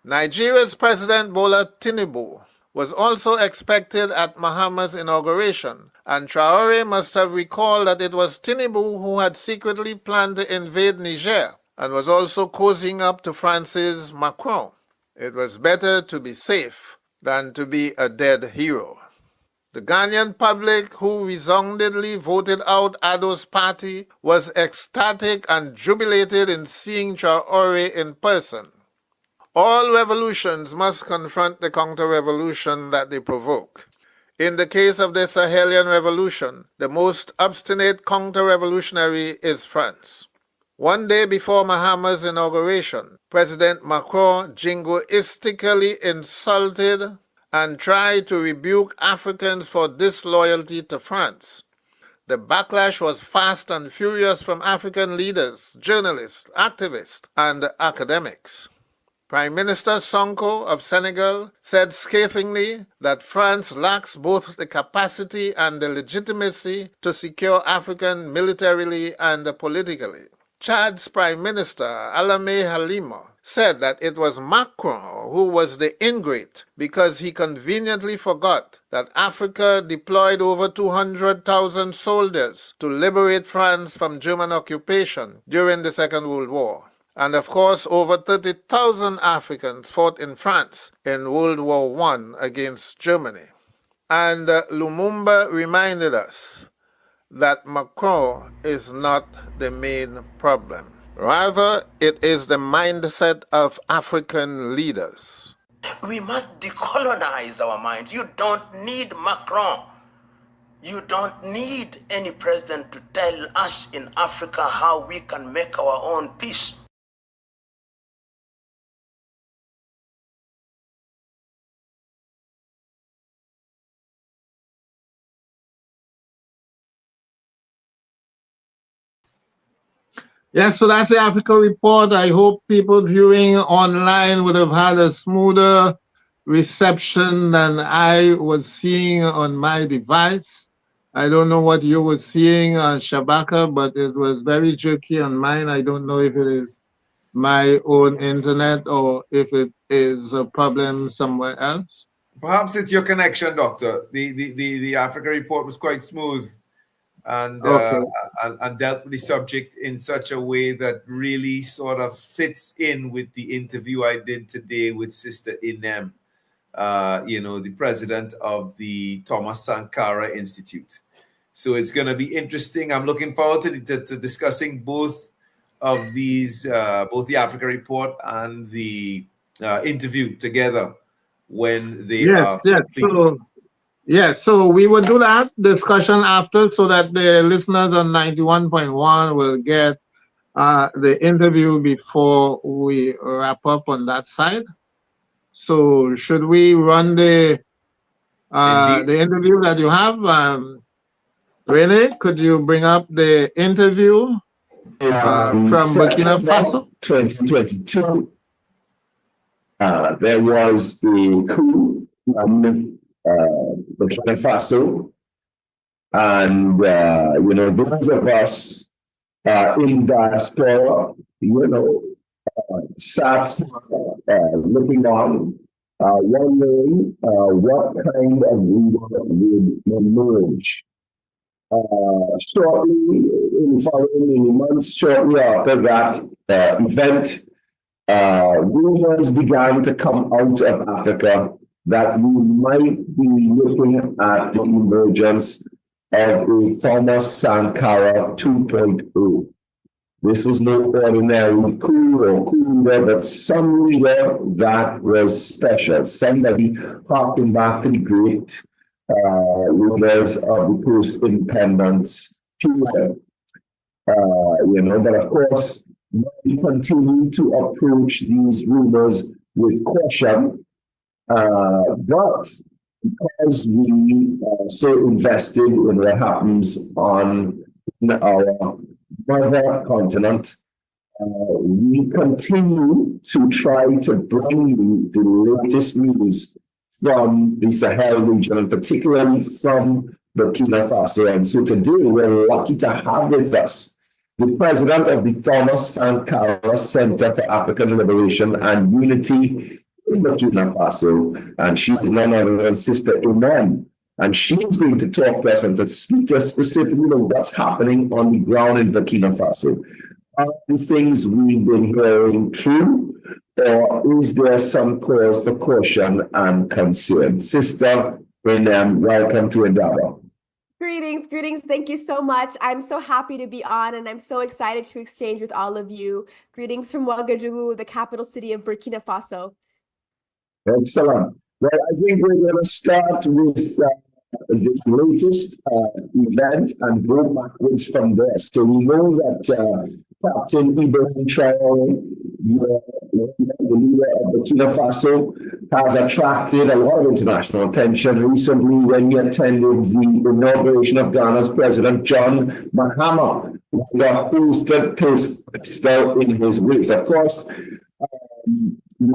Nigeria's President Bola Tinubu was also expected at Mahama's inauguration, and Traoré must have recalled that it was Tinubu who had secretly planned to invade Niger and was also cozying up to France's Macron. It was better to be safe than to be a dead hero. The Ghanaian public, who resoundingly voted out Addo's party, was ecstatic and jubilated in seeing Traoré in person. All revolutions must confront the counter-revolution that they provoke. In the case of the Sahelian revolution, the most obstinate counter-revolutionary is France. One day before Mahama's inauguration, President Macron jingoistically insulted and tried to rebuke Africans for disloyalty to France. The backlash was fast and furious from African leaders, journalists, activists, and academics. Prime Minister Sonko of Senegal said scathingly that France lacks both the capacity and the legitimacy to secure Africa militarily and politically. Chad's Prime Minister Alamé Halima said that it was Macron who was the ingrate because he conveniently forgot that Africa deployed over 200,000 soldiers to liberate France from German occupation during the Second World War. And of course, over 30,000 Africans fought in France in World War I against Germany. And Lumumba reminded us that Macron is not the main problem. Rather, it is the mindset of African leaders. We must decolonize our minds. You don't need Macron. You don't need any president to tell us in Africa how we can make our own peace. Yes, so that's the Africa Report. I hope people viewing online would have had a smoother reception than I was seeing on my device. I don't know what you were seeing on Shabaka, but it was very jerky on mine. I don't know if it is my own internet or if it is a problem somewhere else. Perhaps it's your connection, Doctor. The Africa Report was quite smooth. And dealt with the subject in such a way that really sort of fits in with the interview I did today with Sister Inem, the president of the Thomas Sankara Institute. So it's going to be interesting. I'm looking forward to discussing both of these, both the Africa Report and the interview together when they are complete. Yes, so we will do that discussion after so that the listeners on 91.1 will get the interview before we wrap up on that side. So should we run the interview that you have? Renee, could you bring up the interview from Burkina Faso? 2022, there was a coup Burkina Faso, and those of us in diaspora, sat looking on, wondering what kind of leader would emerge. Shortly, in following months, shortly after that event, rumors began to come out of Africa that we might be looking at the emergence of a Thomas Sankara 2.0. This was no ordinary coup or coup leader, but some leader that was special, somebody harking back to the great leaders of the post-independence period. But of course, we continue to approach these rumors with caution. But because we are so invested in what happens on our mother continent, we continue to try to bring you the latest news from the Sahel region, and particularly from Burkina Faso. And so today we're lucky to have with us the president of the Thomas Sankara Center for African Liberation and Unity in Burkina Faso, and she's none other than Sister Inem, and she's going to talk to us and to speak to us specifically on what's happening on the ground in Burkina Faso. Are the things we've been hearing true, or is there some cause for caution and concern? Sister Inem, welcome to INDABA. Greetings. Thank you so much. I'm so happy to be on, and I'm so excited to exchange with all of you. Greetings from Ouagadougou, the capital city of Burkina Faso. Excellent. Well, I think we're going to start with the latest event and go backwards from there. So we know that Captain Ibrahim Traore, your the leader of Burkina Faso, has attracted a lot of international attention recently when he attended the inauguration of Ghana's President John Mahama, who was a hosted pistol in his race. Of course, he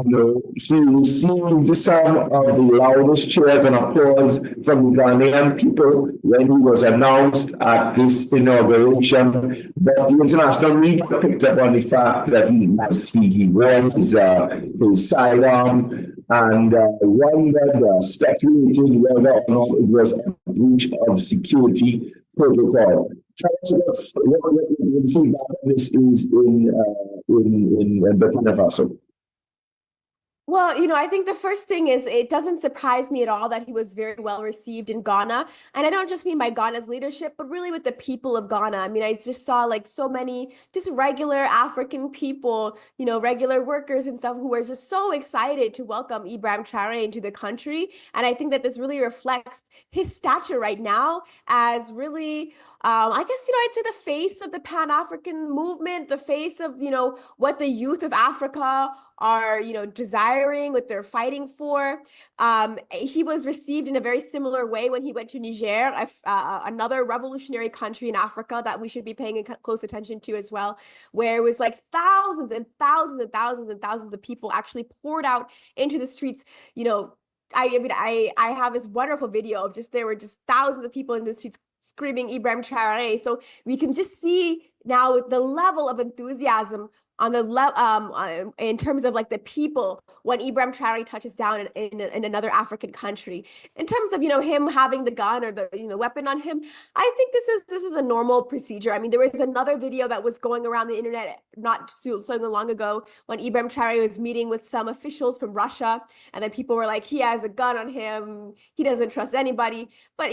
received some of the loudest cheers and applause from the Ghanaian people when he was announced at this inauguration. But the international media picked up on the fact that he wore his sidearm and wondered, speculated whether or not it was a breach of security protocol. Tell us what the feedback on this is in Burkina Faso. Well, I think the first thing is it doesn't surprise me at all that he was very well received in Ghana. And I don't just mean by Ghana's leadership, but really with the people of Ghana. I mean, I just saw like so many just regular African people, regular workers and stuff who were just so excited to welcome Ibrahim Traoré into the country. And I think that this really reflects his stature right now as really, I guess, I'd say the face of the Pan-African movement, the face of, what the youth of Africa are, desiring, what they're fighting for. He was received in a very similar way when he went to Niger, another revolutionary country in Africa that we should be paying close attention to as well, where it was like thousands and thousands and thousands and thousands of people actually poured out into the streets. I have this wonderful video of there were just thousands of people in the streets screaming Ibrahim Traoré. So we can just see now the level of enthusiasm on the in terms of like the people when Ibrahim Traoré touches down in another African country. In terms of him having the gun or the weapon on him, I think this is a normal procedure. I mean, there was another video that was going around the internet not so long ago when Ibrahim Traoré was meeting with some officials from Russia, and then people were like, he has a gun on him, he doesn't trust anybody. But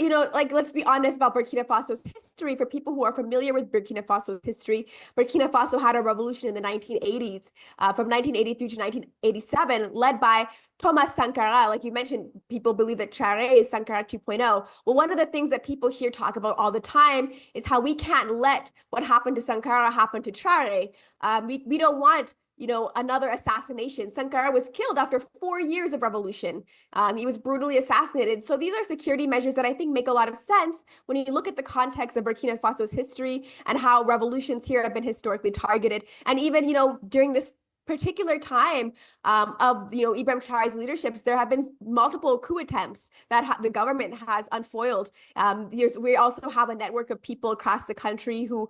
let's be honest about Burkina Faso's history. For people who are familiar with Burkina Faso's history, Burkina Faso had a revolution in the 1980s, from 1983 to 1987, led by Thomas Sankara. Like you mentioned, people believe that Traoré is Sankara 2.0. Well, one of the things that people here talk about all the time is how we can't let what happened to Sankara happen to Traoré. We don't want another assassination. Sankara was killed after 4 years of revolution. He was brutally assassinated. So these are security measures that I think make a lot of sense when you look at the context of Burkina Faso's history and how revolutions here have been historically targeted. And even, during this particular time of Ibrahim Traoré's leadership, there have been multiple coup attempts that the government has unfoiled. We also have a network of people across the country who,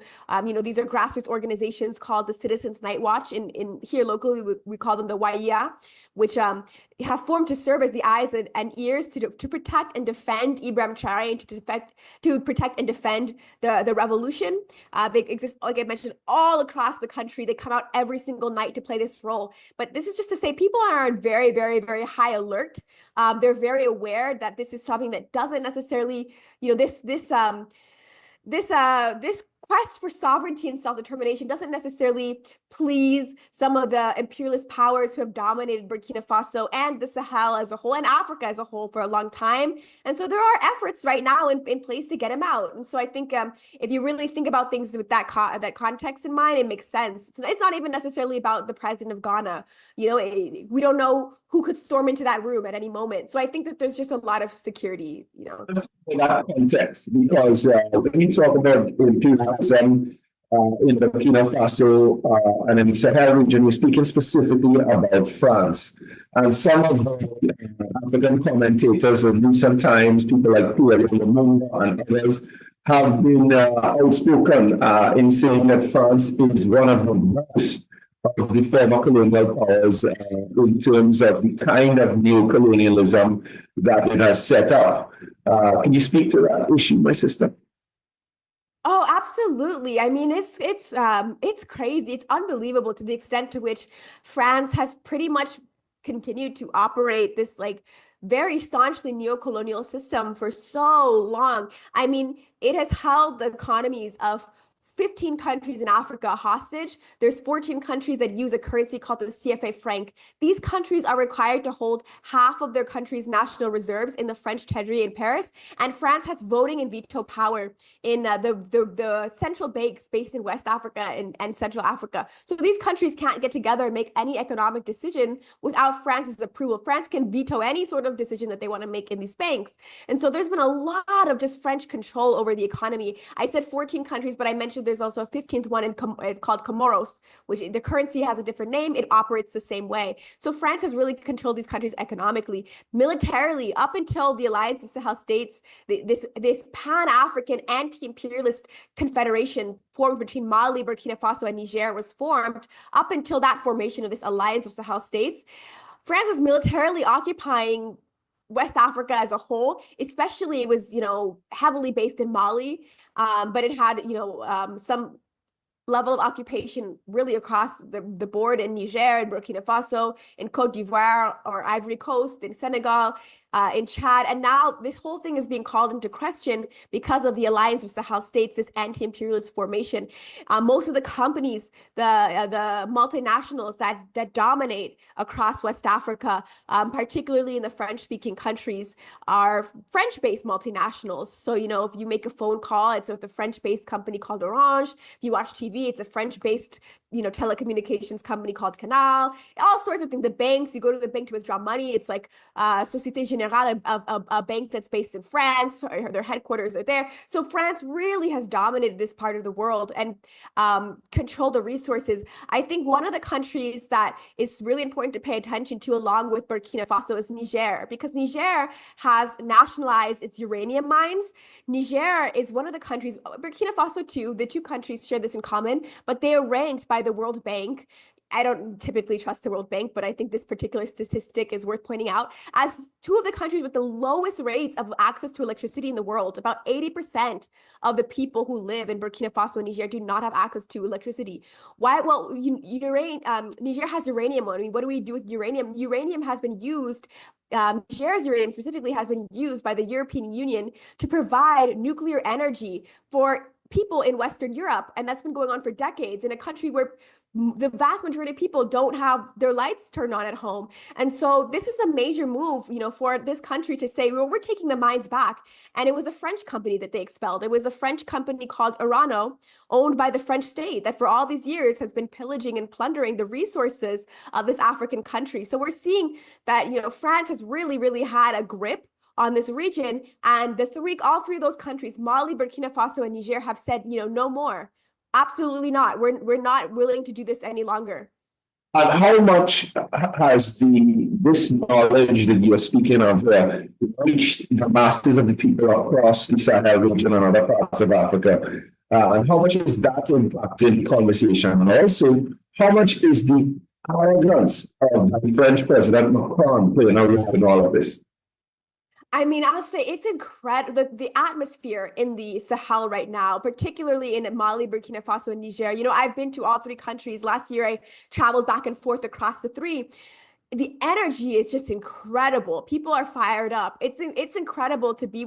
these are grassroots organizations called the Citizens Night Watch. In here locally, we call them the YIA, which have formed to serve as the eyes and ears to protect and defend Ibrahim Traoré and to protect and defend the revolution. They exist, like I mentioned, all across the country. They come out every single night to play this role. But this is just to say people are on very, very, very high alert. They're very aware that this is something that doesn't necessarily, this quest for sovereignty and self-determination doesn't necessarily please some of the imperialist powers who have dominated Burkina Faso and the Sahel as a whole and Africa as a whole for a long time. And so there are efforts right now in place to get him out. And so I think if you really think about things with that context in mind, it makes sense. It's not even necessarily about the president of Ghana. We don't know who could storm into that room at any moment. So I think that there's just a lot of security, In that context, because when you talk about imperialism in Burkina Faso and in the Sahel region, we're speaking specifically about France. And some of the African commentators in recent times, people like Pierre Lumumba and others, have been outspoken in saying that France is one of the most of the former colonial powers in terms of the kind of neo-colonialism that it has set up. Can you speak to that issue, my sister? Oh, absolutely. I mean, it's crazy. It's unbelievable to the extent to which France has pretty much continued to operate this very staunchly neo-colonial system for so long. I mean, it has held the economies of 15 countries in Africa hostage. There's 14 countries that use a currency called the CFA franc. These countries are required to hold half of their country's national reserves in the French treasury in Paris, and France has voting and veto power in the central banks based in West Africa and Central Africa. So these countries can't get together and make any economic decision without France's approval. France can veto any sort of decision that they want to make in these banks. And so there's been a lot of just French control over the economy. I said 14 countries, but I mentioned there's also a 15th one called Comoros, which the currency has a different name. It operates the same way. So France has really controlled these countries economically, militarily, up until the Alliance of Sahel States, this pan-African anti-imperialist confederation formed between Mali, Burkina Faso, and Niger was formed. Up until that formation of this Alliance of Sahel States, France was militarily occupying West Africa as a whole. Especially, it was, heavily based in Mali, but it had, some level of occupation really across the board in Niger, and Burkina Faso, in Cote d'Ivoire or Ivory Coast, in Senegal, in Chad. And now this whole thing is being called into question because of the Alliance of Sahel States, this anti-imperialist formation. Most of the companies, the multinationals that dominate across West Africa, particularly in the French-speaking countries, are French-based multinationals. So, if you make a phone call, it's with a French-based company called Orange. If you watch TV, it's a French-based, telecommunications company called Canal. All sorts of things. The banks, you go to the bank to withdraw money, it's like Société Générale, a bank that's based in France, or their headquarters are there. So France really has dominated this part of the world and controlled the resources. I think one of the countries that is really important to pay attention to, along with Burkina Faso, is Niger, because Niger has nationalized its uranium mines. Niger is one of the countries, Burkina Faso too, the two countries share this in common, but they are ranked by the World Bank. I don't typically trust the World Bank, but I think this particular statistic is worth pointing out as two of the countries with the lowest rates of access to electricity in the world. About 80% of the people who live in Burkina Faso and Niger do not have access to electricity. Why? Well, Niger has uranium. I mean, what do we do with uranium? Uranium has been used. Niger's uranium specifically has been used by the European Union to provide nuclear energy for people in Western Europe. And that's been going on for decades in a country where the vast majority of people don't have their lights turned on at home. And so this is a major move, for this country to say, well, we're taking the mines back. And it was a French company that they expelled. It was a French company called Orano, owned by the French state, that for all these years has been pillaging and plundering the resources of this African country. So we're seeing that, France has really, really had a grip on this region, and all three of those countries, Mali, Burkina Faso, and Niger, have said, no more. Absolutely not. We're not willing to do this any longer. And how much has this knowledge that you're speaking of reached the masses of the people across the Sahel region and other parts of Africa? And how much is that impacting conversation? And also, how much is the arrogance of the French President Macron playing a role in all of this? I mean, I'll say it's incredible. The atmosphere in the Sahel right now, particularly in Mali, Burkina Faso, and Niger. I've been to all three countries. Last year, I traveled back and forth across the three. The energy is just incredible. People are fired up. It's incredible to be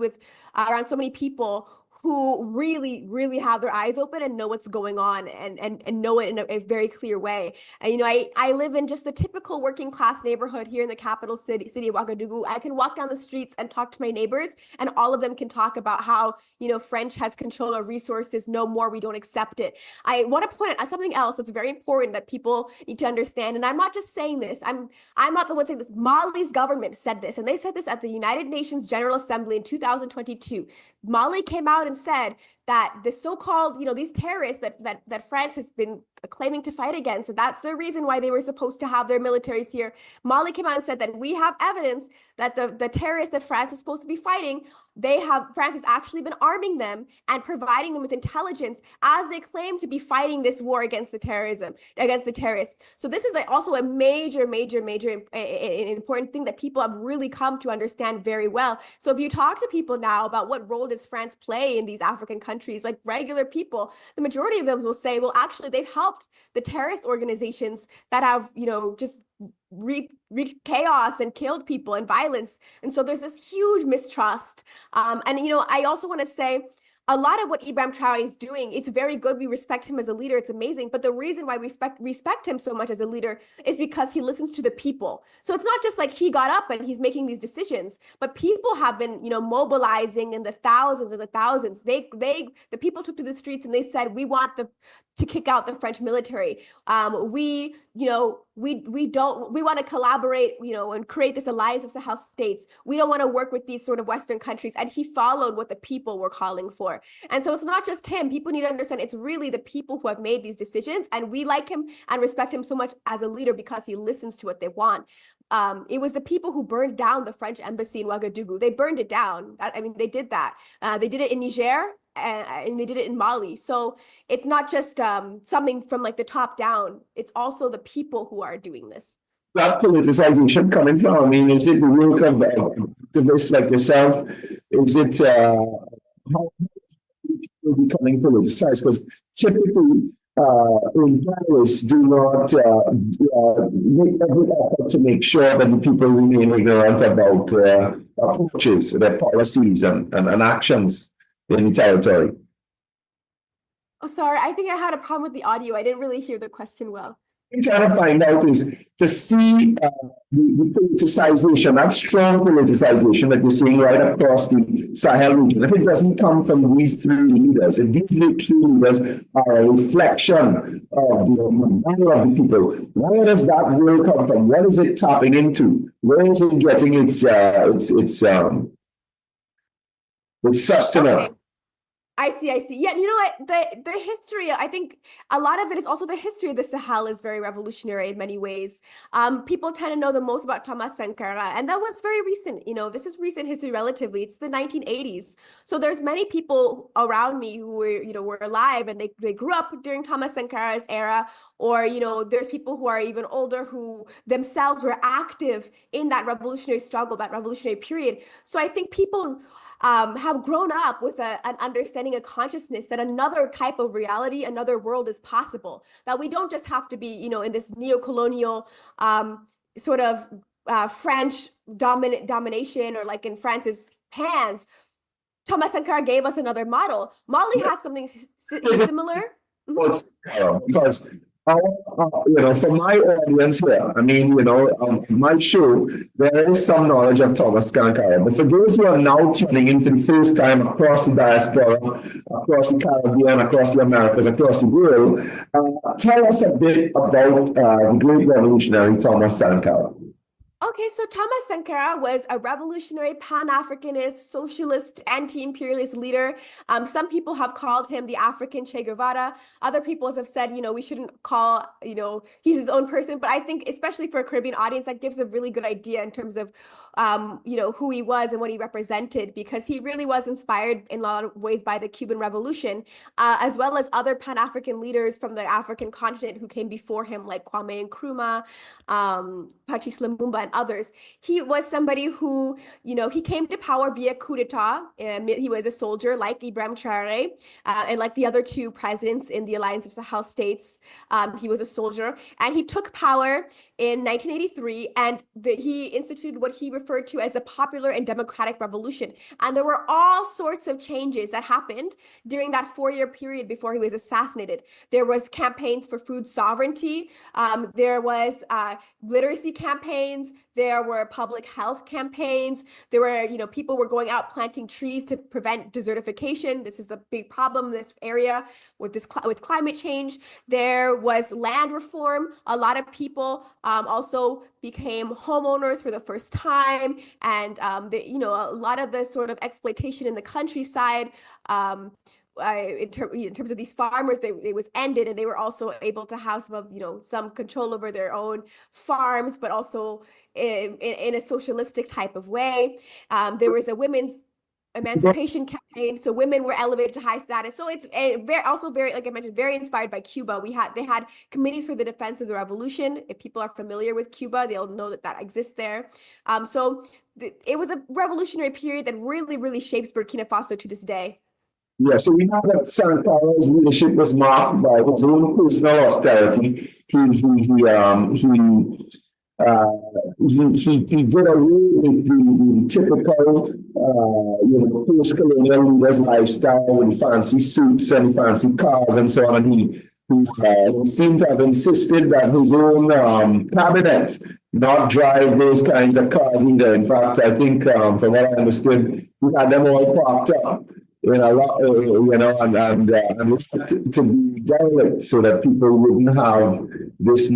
around so many people who really, really have their eyes open and know what's going on and know it in a very clear way. And, I live in just a typical working class neighborhood here in the capital city of Ouagadougou. I can walk down the streets and talk to my neighbors, and all of them can talk about how, French has control of resources. No more, we don't accept it. I want to point out something else that's very important that people need to understand. And I'm not just saying this. I'm not the one saying this. Mali's government said this, and they said this at the United Nations General Assembly in 2022. Mali came out and said that the so-called, these terrorists that France has been claiming to fight against, and that's the reason why they were supposed to have their militaries here. Mali came out and said that we have evidence that the terrorists that France is supposed to be fighting, France has actually been arming them and providing them with intelligence as they claim to be fighting this war against the terrorists. So this is also a major important thing that people have really come to understand very well. So if you talk to people now about what role does France play in these African countries, like regular people, the majority of them will say, well, actually, they've helped the terrorist organizations that have, just wreaked chaos and killed people and violence. And so there's this huge mistrust. I also want to say, a lot of what Ibrahim Traoré is doing, it's very good. We respect him as a leader. It's amazing. But the reason why we respect him so much as a leader is because he listens to the people. So it's not just like he got up and he's making these decisions, but people have been, mobilizing in the thousands and the thousands. The people took to the streets and they said, we want to kick out the French military. We want to collaborate, and create this alliance of Sahel states. We don't want to work with these sort of Western countries. And he followed what the people were calling for. And so it's not just him. People need to understand it's really the people who have made these decisions. And we like him and respect him so much as a leader because he listens to what they want. It was the people who burned down the French embassy in Ouagadougou. They burned it down. They did that. They did it in Niger. And they did it in Mali. So it's not just something from like the top down. It's also the people who are doing this. That politicization coming from? I mean, is it the work of activists like yourself? Is it how people becoming politicized? Because typically, in Paris, do not make every effort to make sure that the people remain ignorant about approaches, their policies, and actions in the territory. Oh, sorry. I think I had a problem with the audio. I didn't really hear the question well. What I'm trying to find out is to see the politicization, that strong politicization that you're seeing right across the Sahel region. If it doesn't come from these three leaders, if these three leaders are a reflection of the manner of the people, where does that will come from? What is it tapping into? Where is it getting its sustenance? Okay. I see. Yeah, you know what? The history, I think a lot of it is also the history of the Sahel is very revolutionary in many ways. People tend to know the most about Thomas Sankara, and that was very recent. This is recent history relatively. It's the 1980s. So there's many people around me who were alive and they grew up during Thomas Sankara's era, or, there's people who are even older who themselves were active in that revolutionary struggle, that revolutionary period. So I think people have grown up with an understanding, a consciousness that another type of reality, another world is possible, that we don't just have to be, in this neo-colonial sort of French domination, or like in France's hands. Thomas Sankara gave us another model. Mali has something similar. Because for my audience here, my show, there is some knowledge of Thomas Sankara. But for those who are now tuning in for the first time across the diaspora, across the Caribbean, across the Americas, across the world, tell us a bit about the great revolutionary Thomas Sankara. Okay, so Thomas Sankara was a revolutionary Pan-Africanist, socialist, anti-imperialist leader. Some people have called him the African Che Guevara. Other people have said, we shouldn't call, he's his own person. But I think, especially for a Caribbean audience, that gives a really good idea in terms of, who he was and what he represented, because he really was inspired in a lot of ways by the Cuban Revolution, as well as other Pan-African leaders from the African continent who came before him, like Kwame Nkrumah, Patrice Lumumba, and others. He was somebody who, he came to power via coup d'etat. He was a soldier like Ibrahim Traoré, and like the other two presidents in the Alliance of Sahel States. He was a soldier, and he took power in 1983, and he instituted what he referred to as a popular and democratic revolution. And there were all sorts of changes that happened during that 4-year period before he was assassinated. There was campaigns for food sovereignty. There was literacy campaigns. There were public health campaigns. There were, people were going out planting trees to prevent desertification. This is a big problem in this area with climate change. There was land reform. A lot of people also became homeowners for the first time, and a lot of the sort of exploitation in the countryside. In terms of these farmers, it was ended, and they were also able to have some control over their own farms, but also in a socialistic type of way. There was a women's emancipation campaign, so women were elevated to high status. So it's very, like I mentioned, very inspired by Cuba. They had committees for the defense of the revolution. If people are familiar with Cuba, they'll know that exists there. So it was a revolutionary period that really, really shapes Burkina Faso to this day. Yeah, so we know that Sankara's leadership was marked by his own personal austerity. He he did away with the typical, post-colonial leaders lifestyle with fancy suits and fancy cars and so on. And he seemed to have insisted that his own cabinet not drive those kinds of cars either. In fact, I think, from what I understood, he had them all parked up in a lot, and left to be derelict so that people wouldn't have this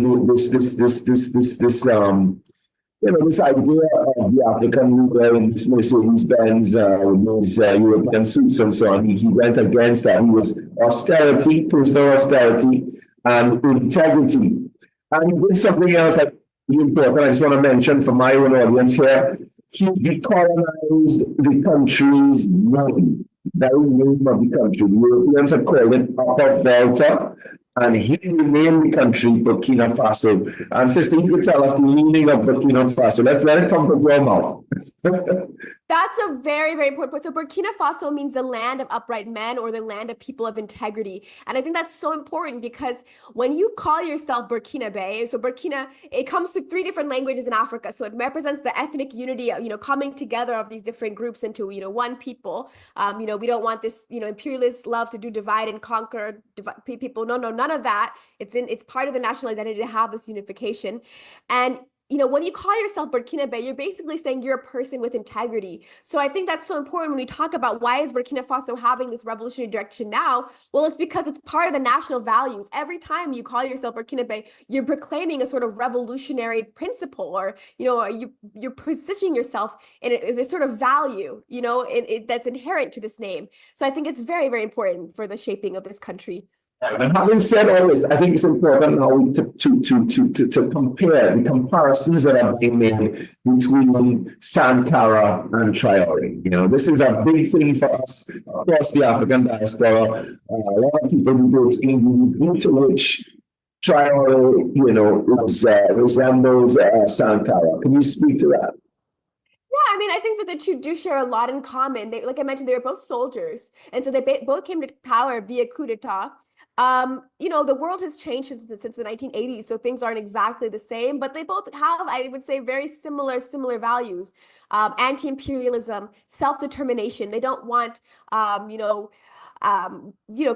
idea of the African leader in this Mercedes-Benz with these European suits and so on. He went against that. He was austerity, personal austerity, and integrity. And he did something else that's important. I just want to mention for my own audience here. He decolonized the country's name, the very name of the country. The Europeans had called it Upper Volta, and he renamed the country Burkina Faso. And sister, you could tell us the meaning of Burkina Faso. Let's let it come from your mouth. That's a very, very important point. So Burkina Faso means the land of upright men, or the land of people of integrity. And I think that's so important, because when you call yourself Burkinabe, so Burkina, it comes to 3 different languages in Africa. So it represents the ethnic unity, coming together of these different groups into, one people. We don't want this, imperialist love to do divide and conquer people. No, none of that. It's part of the national identity to have this unification. And when you call yourself Burkinabe, you're basically saying you're a person with integrity. So I think that's so important when we talk about why is Burkina Faso having this revolutionary direction now? Well, it's because it's part of the national values. Every time you call yourself Burkinabe, you're proclaiming a sort of revolutionary principle, or, you're positioning yourself in this sort of value, that's inherent to this name. So I think it's very, very important for the shaping of this country. And having said all this, I think it's important now to compare the comparisons that are being made between Sankara and Traore. This is a big thing for us across the African diaspora. A lot of people debate in the degree to which Traore, resembles Sankara. Can you speak to that? Yeah, I think that the two do share a lot in common. Like I mentioned, they were both soldiers, and so they both came to power via coup d'etat. The world has changed since the 1980s, so things aren't exactly the same, but they both have, I would say, very similar values. Anti-imperialism, self-determination. They don't want,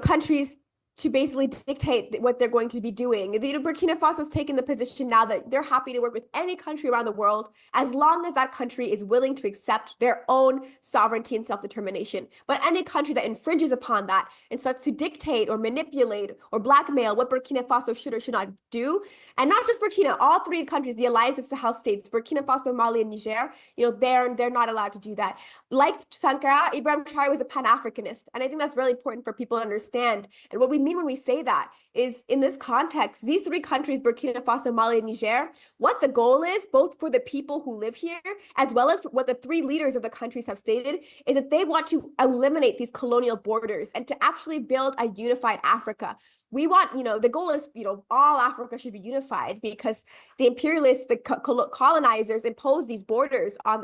countries to basically dictate what they're going to be doing. Burkina Faso's taken the position now that they're happy to work with any country around the world as long as that country is willing to accept their own sovereignty and self-determination. But any country that infringes upon that and starts to dictate or manipulate or blackmail what Burkina Faso should or should not do, and not just Burkina, all 3 countries, the Alliance of Sahel states, Burkina Faso, Mali, and Niger, they're not allowed to do that. Like Sankara, Ibrahim Traore was a Pan-Africanist, and I think that's really important for people to understand. And what we mean when we say that is, in this context, these 3 countries, Burkina Faso, Mali, and Niger, what the goal is, both for the people who live here, as well as what the 3 leaders of the countries have stated, is that they want to eliminate these colonial borders and to actually build a unified Africa. We want, the goal is, all Africa should be unified, because the imperialists, the colonizers imposed these borders on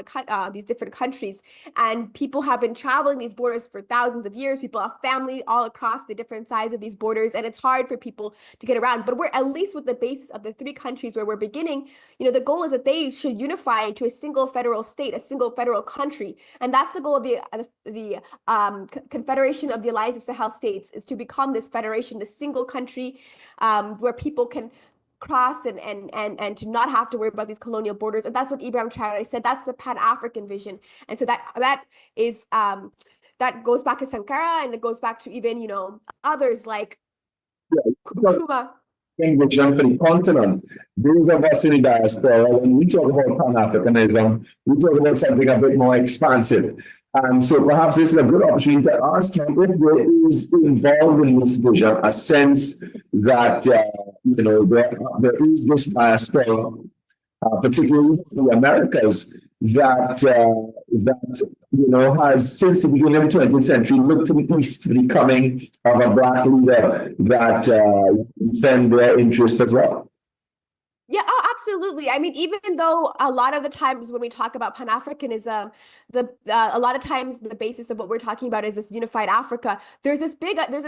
these different countries, and people have been traveling these borders for thousands of years. People have family all across the different sides of these borders, and it's hard for people to get around. But we're, at least with the basis of the 3 countries where we're beginning, the goal is that they should unify into a single federal state, a single federal country. And that's the goal of the Confederation of the Alliance of Sahel States, is to become this federation, this single country where people can cross and to not have to worry about these colonial borders. And that's what Ibrahim Traore said. That's the Pan-African vision. And so that is that goes back to Sankara, and it goes back to even others like Nkrumah. Vision for the continent. Those of us in the diaspora, when we talk about Pan-Africanism, we talk about something a bit more expansive. And so perhaps this is a good opportunity to ask him if there is involved in this vision a sense that, there is this diaspora, particularly in the Americas, that has, since the beginning of the 20th century, looked to the east for the coming of a Black leader that defend their interests as well. Yeah, Absolutely. I mean, even though a lot of the times when we talk about Pan-Africanism, a lot of times the basis of what we're talking about is this unified Africa. There's this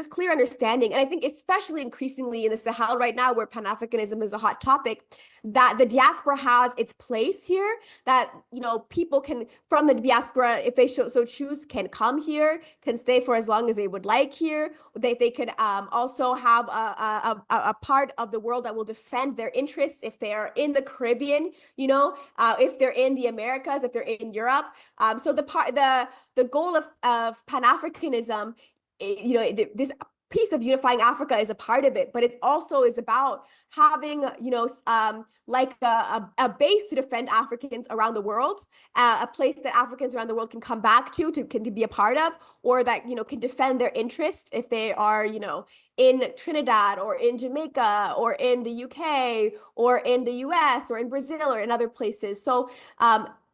clear understanding, and I think especially increasingly in the Sahel right now, where Pan-Africanism is a hot topic, that the diaspora has its place here. That people can from the diaspora, if they so choose, can come here, can stay for as long as they would like here. They could also have a part of the world that will defend their interests if they are in the Caribbean, if they're in the Americas, if they're in Europe. So the goal of Pan-Africanism, this piece of unifying Africa is a part of it, but it also is about having, like a base to defend Africans around the world, a place that Africans around the world can come back to be a part of, or that, can defend their interests if they are, in Trinidad or in Jamaica or in the UK or in the US or in Brazil or in other places. So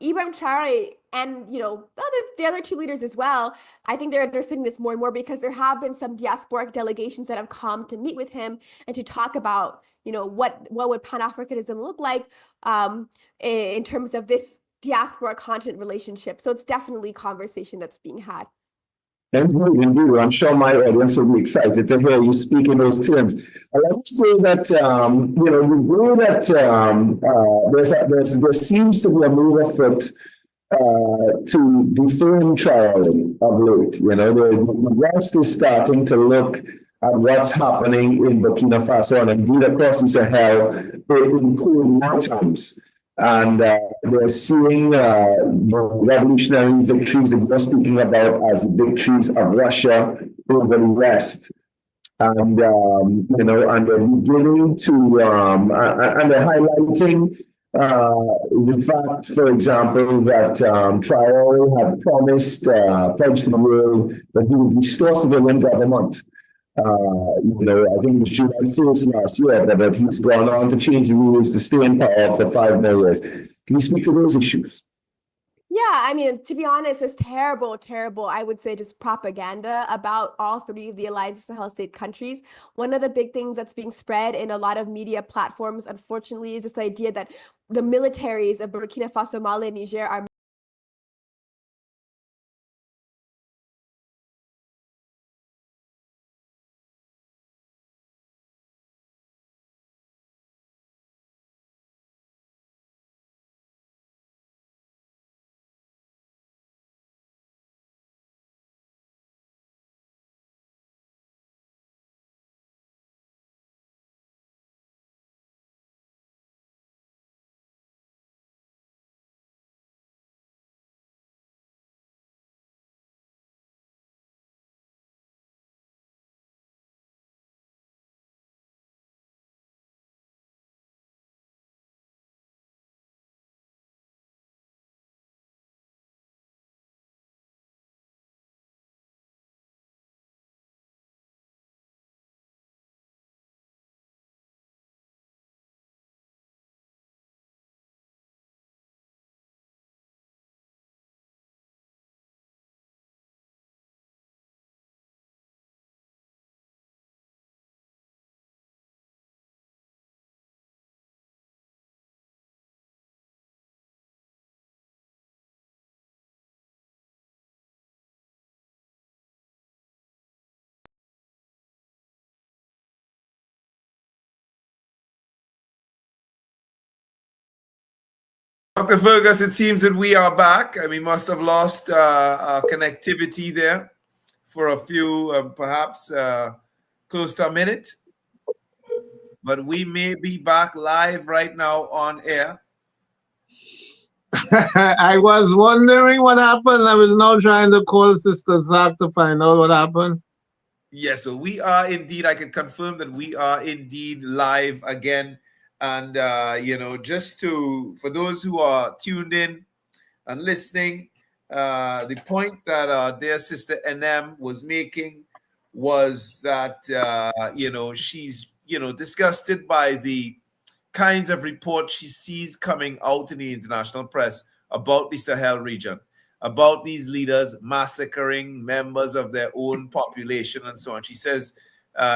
Ibrahim Traore and the other two leaders as well, I think they're understanding this more and more, because there have been some diasporic delegations that have come to meet with him and to talk about what would Pan-Africanism look like in terms of this diaspora continent relationship. So it's definitely a conversation that's being had. Indeed. I'm sure my audience will be excited to hear you speak in those terms. I like to say that, we know that there seems to be a move afoot to defame Traore of late. The West is starting to look at what's happening in Burkina Faso and indeed across the Sahel in cool war times. And they're seeing the revolutionary victories that you're speaking about as victories of Russia over the West. And, and they're beginning to, and they're highlighting the fact, for example, that Traore had promised, pledged to the world that he would restore civilian government. I think it was July 1st last year that he's gone on to change the rules to stay in power for 5 more years. Can you speak to those issues? Yeah, I mean, to be honest, it's terrible, I would say, just propaganda about all 3 of the Alliance of Sahel State countries. One of the big things that's being spread in a lot of media platforms, unfortunately, is this idea that the militaries of Burkina Faso, Mali, and Niger are Dr. Fergus, it seems that we are back, and we must have lost our connectivity there for a few, perhaps close to a minute. But we may be back live right now on air. I was wondering what happened. I was now trying to call Sister Zach to find out what happened. Yes, so we are indeed, I can confirm that we are indeed live again. And, just for those who are tuned in and listening, the point that our dear sister NM was making was that, she's, disgusted by the kinds of reports she sees coming out in the international press about the Sahel region, about these leaders massacring members of their own population and so on. She says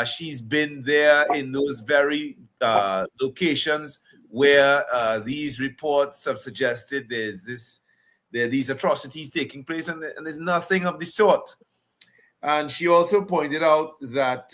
she's been there in those very locations where these reports have suggested there are these atrocities taking place, and there's nothing of the sort. And she also pointed out that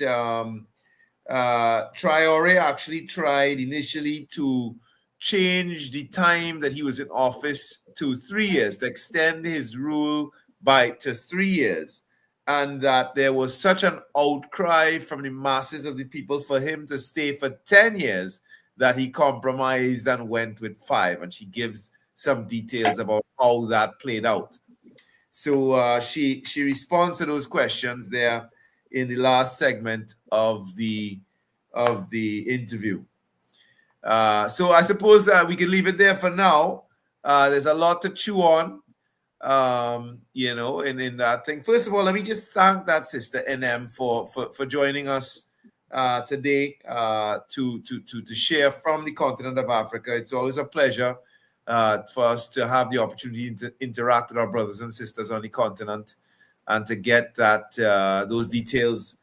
Traore actually tried initially to change the time that he was in office to 3 years, to extend his rule to 3 years, and that there was such an outcry from the masses of the people for him to stay for 10 years that he compromised and went with 5. And she gives some details about how that played out. So she responds to those questions there in the last segment of the interview. So I suppose we can leave it there for now. There's a lot to chew on, in that thing. First of all, let me just thank that sister NM for joining us today to share from the continent of Africa. It's always a pleasure for us to have the opportunity to interact with our brothers and sisters on the continent and to get those details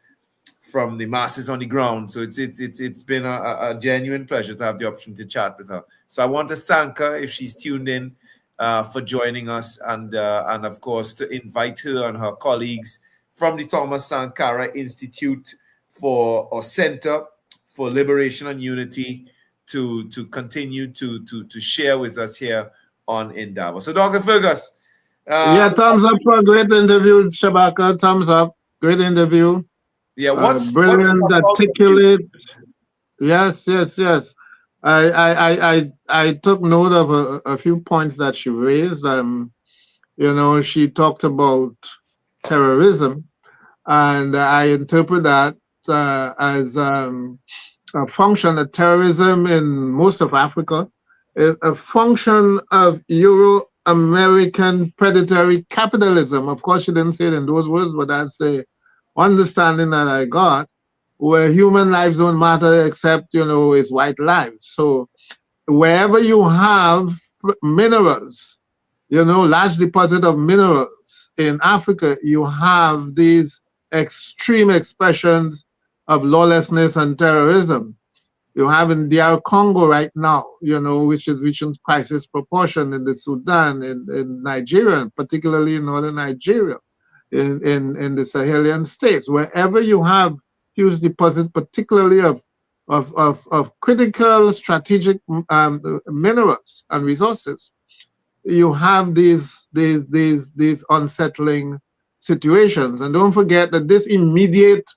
from the masses on the ground. So it's been a genuine pleasure to have the opportunity to chat with her. So I want to thank her if she's tuned in for joining us, and of course to invite her and her colleagues from the Thomas Sankara Institute or Center for Liberation and Unity to continue to share with us here on INDABA. So Dr. Fergus. Thumbs up for a great interview, Shabaka. Thumbs up. Great interview. Yeah, brilliant, articulate. Yes. I took note of a few points that she raised. She talked about terrorism, and I interpret that as a function of terrorism in most of Africa is a function of Euro-American predatory capitalism. Of course, she didn't say it in those words, but that's the understanding that I got, where human lives don't matter except, it's white lives. So wherever you have minerals, large deposit of minerals in Africa, you have these extreme expressions of lawlessness and terrorism. You have in DR Congo right now, which is reaching crisis proportion in the Sudan, in Nigeria, particularly in northern Nigeria, in the Sahelian states. Wherever you have huge deposits, particularly of critical strategic minerals and resources, you have these unsettling situations. And don't forget that this immediate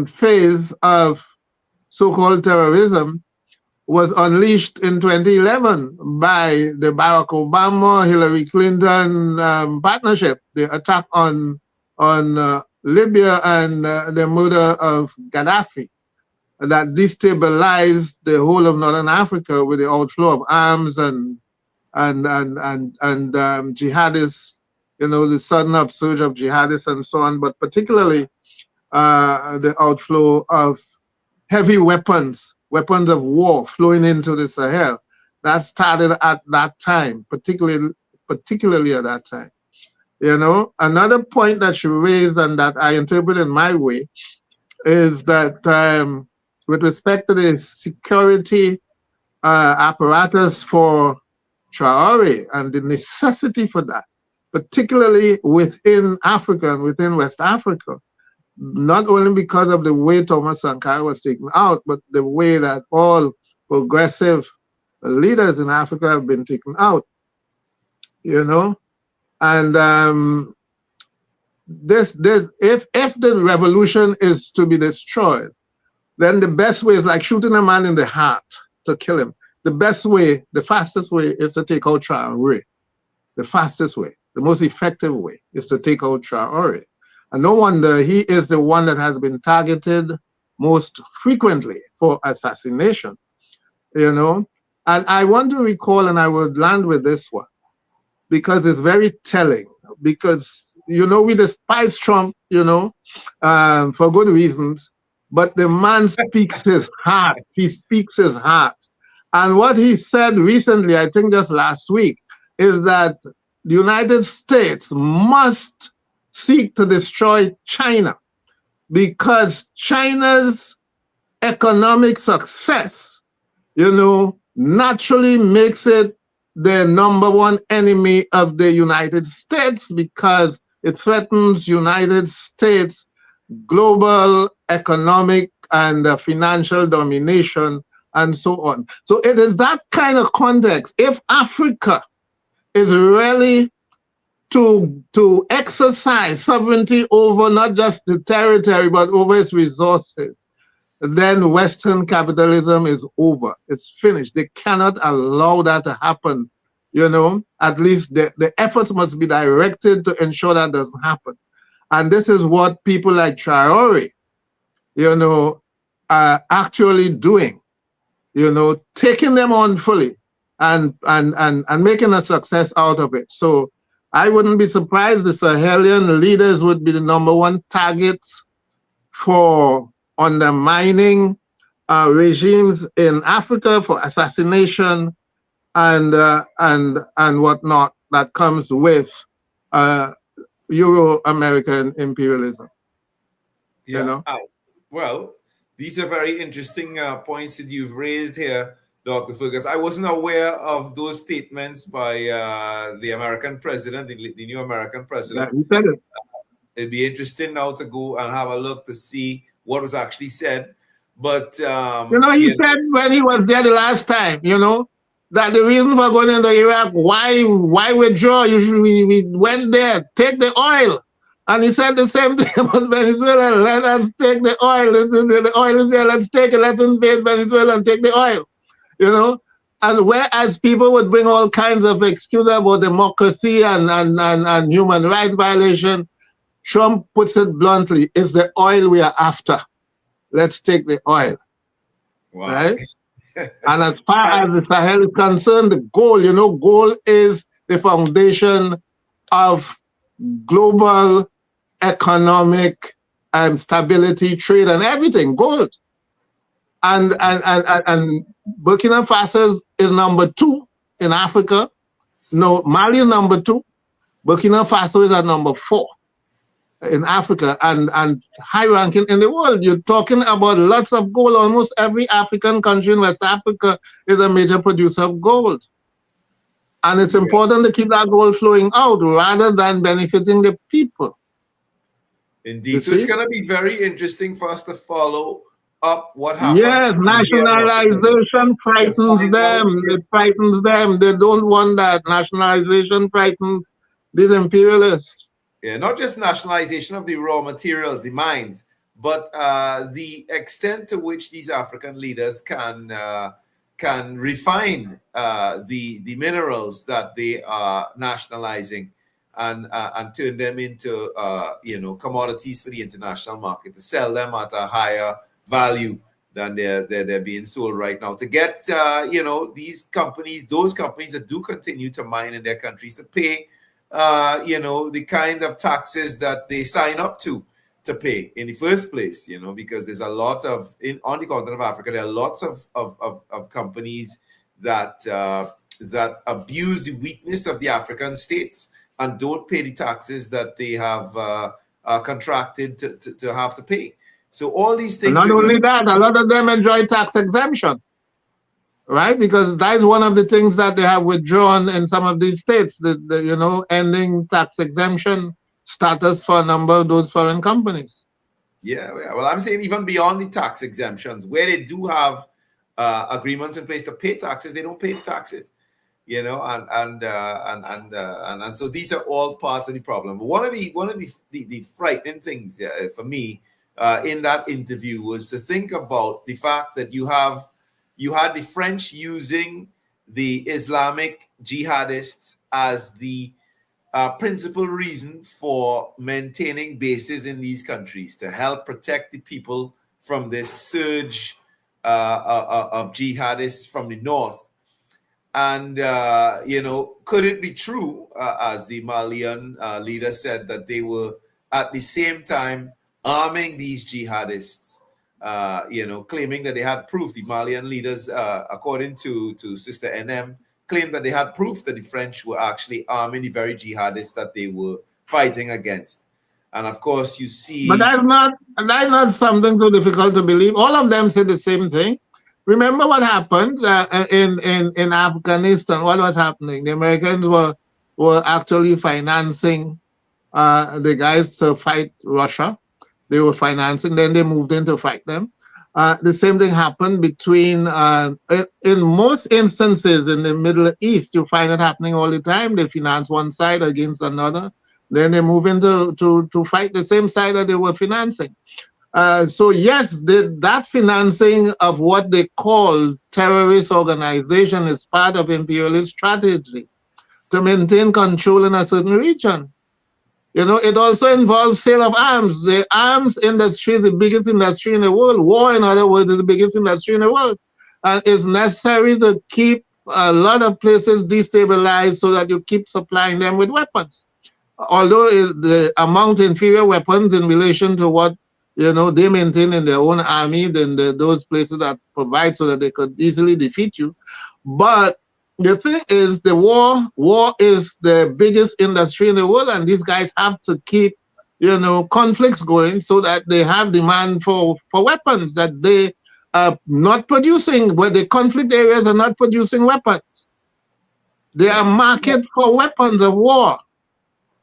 phase of so-called terrorism was unleashed in 2011 by the Barack Obama, Hillary Clinton partnership, the attack on Libya and the murder of Gaddafi, that destabilized the whole of Northern Africa with the outflow of arms and jihadists, the sudden upsurge of jihadists and so on, but particularly the outflow of heavy weapons of war flowing into the Sahel. That started at that time, particularly at that time. Another point that she raised and that I interpret in my way is that with respect to the security apparatus for Traore and the necessity for that, particularly within Africa and within West Africa, not only because of the way Thomas Sankara was taken out, but the way that all progressive leaders in Africa have been taken out, And if the revolution is to be destroyed, then the best way is like shooting a man in the heart to kill him. The best way, the fastest way is to take out Traore. The fastest way, the most effective way is to take out Traore. And no wonder he is the one that has been targeted most frequently for assassination, And I want to recall, and I would land with this one, because it's very telling. Because, we despise Trump, for good reasons, but the man speaks his heart. He speaks his heart. And what he said recently, I think just last week, is that the United States must seek to destroy China because China's economic success naturally makes it the number one enemy of the United States because it threatens United States global economic and financial domination and so on. So it is that kind of context. If Africa is really to exercise sovereignty over not just the territory, but over its resources, then Western capitalism is over. It's finished. They cannot allow that to happen. At least the efforts must be directed to ensure that doesn't happen. And this is what people like Traore, are actually doing, taking them on fully and making a success out of it. So I wouldn't be surprised the Sahelian leaders would be the number one targets for undermining regimes in Africa, for assassination and whatnot that comes with Euro-American imperialism. Yeah. Well, these are very interesting points that you've raised here, Dr. Fergus. I wasn't aware of those statements by the American president, the new American president. Yeah, he said it. It'd be interesting now to go and have a look to see what was actually said. But he said when he was there the last time, that the reason for going into Iraq, why withdraw? We went there, take the oil. And he said the same thing about Venezuela. Let us take the oil. The oil is there. Let's take it. Let's invade Venezuela and take the oil. And whereas people would bring all kinds of excuses about democracy and human rights violation, Trump puts it bluntly: it's the oil we are after. Let's take the oil. Wow. Right? And as far as the Sahel is concerned, the goal, goal is the foundation of global economic stability, trade, and everything. Gold. And Burkina Faso is number 2 in Africa. No, Mali is number 2. Burkina Faso is at number 4 in Africa and high ranking in the world. You're talking about lots of gold. Almost every African country in West Africa is a major producer of gold. And it's important to keep that gold flowing out rather than benefiting the people. Indeed. So it's going to be very interesting for us to follow up what happens. Yes, nationalization frightens them. It frightens them. They don't want that. Nationalization frightens these imperialists. Yeah, not just nationalization of the raw materials, the mines, but the extent to which these African leaders can refine the minerals that they are nationalizing and turn them into commodities for the international market, to sell them at a higher value than they're being sold right now, to get those companies that do continue to mine in their countries to pay the kind of taxes that they sign up to pay in the first place, because there's a lot of on the continent of Africa, there are lots of companies that abuse the weakness of the African states and don't pay the taxes that they have contracted to have to pay. So all these things. And not only that, a lot of them enjoy tax exemption, right? Because that is one of the things that they have withdrawn in some of these states, ending tax exemption status for a number of those foreign companies. Yeah, well, I'm saying even beyond the tax exemptions, where they do have agreements in place to pay taxes, they don't pay the taxes, and so these are all parts of the problem. But one of the frightening things for me in that interview was to think about the fact that you had the French using the Islamic jihadists as the principal reason for maintaining bases in these countries to help protect the people from this surge of jihadists from the north. And, could it be true, as the Malian leader said, that they were at the same time arming these jihadists, claiming that they had proof? The Malian leaders, according to Sister NM, claimed that they had proof that the French were actually arming the very jihadists that they were fighting against. And of course, you see... But that's not something so difficult to believe. All of them say the same thing. remember what happened in Afghanistan. What was happening? The Americans were actually financing the guys to fight Russia. They were financing, then they moved in to fight them. The same thing happened between, in most instances in the Middle East, you find it happening all the time. They finance one side against another. Then they move into to fight the same side that they were financing. So yes, that financing of what they call terrorist organization is part of imperialist strategy to maintain control in a certain region. You know, it also involves sale of arms. The arms industry is the biggest industry in the world. War, in other words, is the biggest industry in the world. And it's necessary to keep a lot of places destabilized so that you keep supplying them with weapons. Although the amount inferior weapons in relation to what, you know, they maintain in their own army than those places that provide so that they could easily defeat you. But the thing is, the war is the biggest industry in the world, and these guys have to keep, you know, conflicts going so that they have demand for weapons that they are not producing, where the conflict areas are not producing weapons. They are market for weapons of war,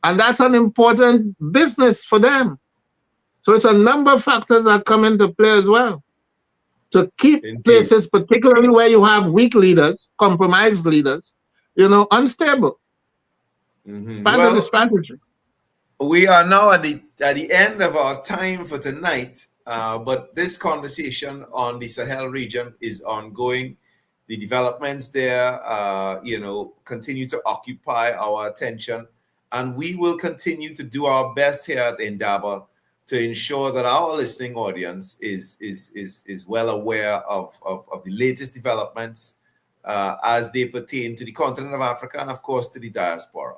and that's an important business for them. So it's a number of factors that come into play as well. To keep places, particularly where you have weak leaders, compromised leaders, you know, unstable. It's part of the strategy. We are now at the end of our time for tonight, but this conversation on the Sahel region is ongoing. The developments there, you know, continue to occupy our attention, and we will continue to do our best here at INDABA to ensure that our listening audience is well aware of the latest developments as they pertain to the continent of Africa and, of course, to the diaspora.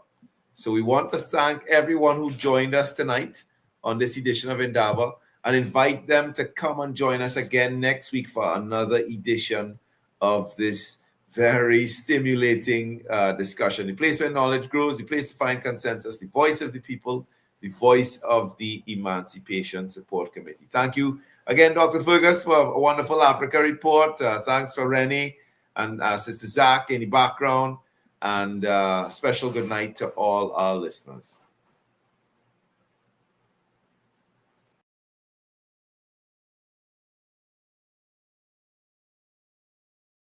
So we want to thank everyone who joined us tonight on this edition of INDABA and invite them to come and join us again next week for another edition of this very stimulating discussion. The place where knowledge grows, the place to find consensus, the voice of the people, the voice of the Emancipation Support Committee. Thank you again, Dr. Fergus, for a wonderful Africa report. Thanks for Renee and Sister Zach in the background. And special good night to all our listeners.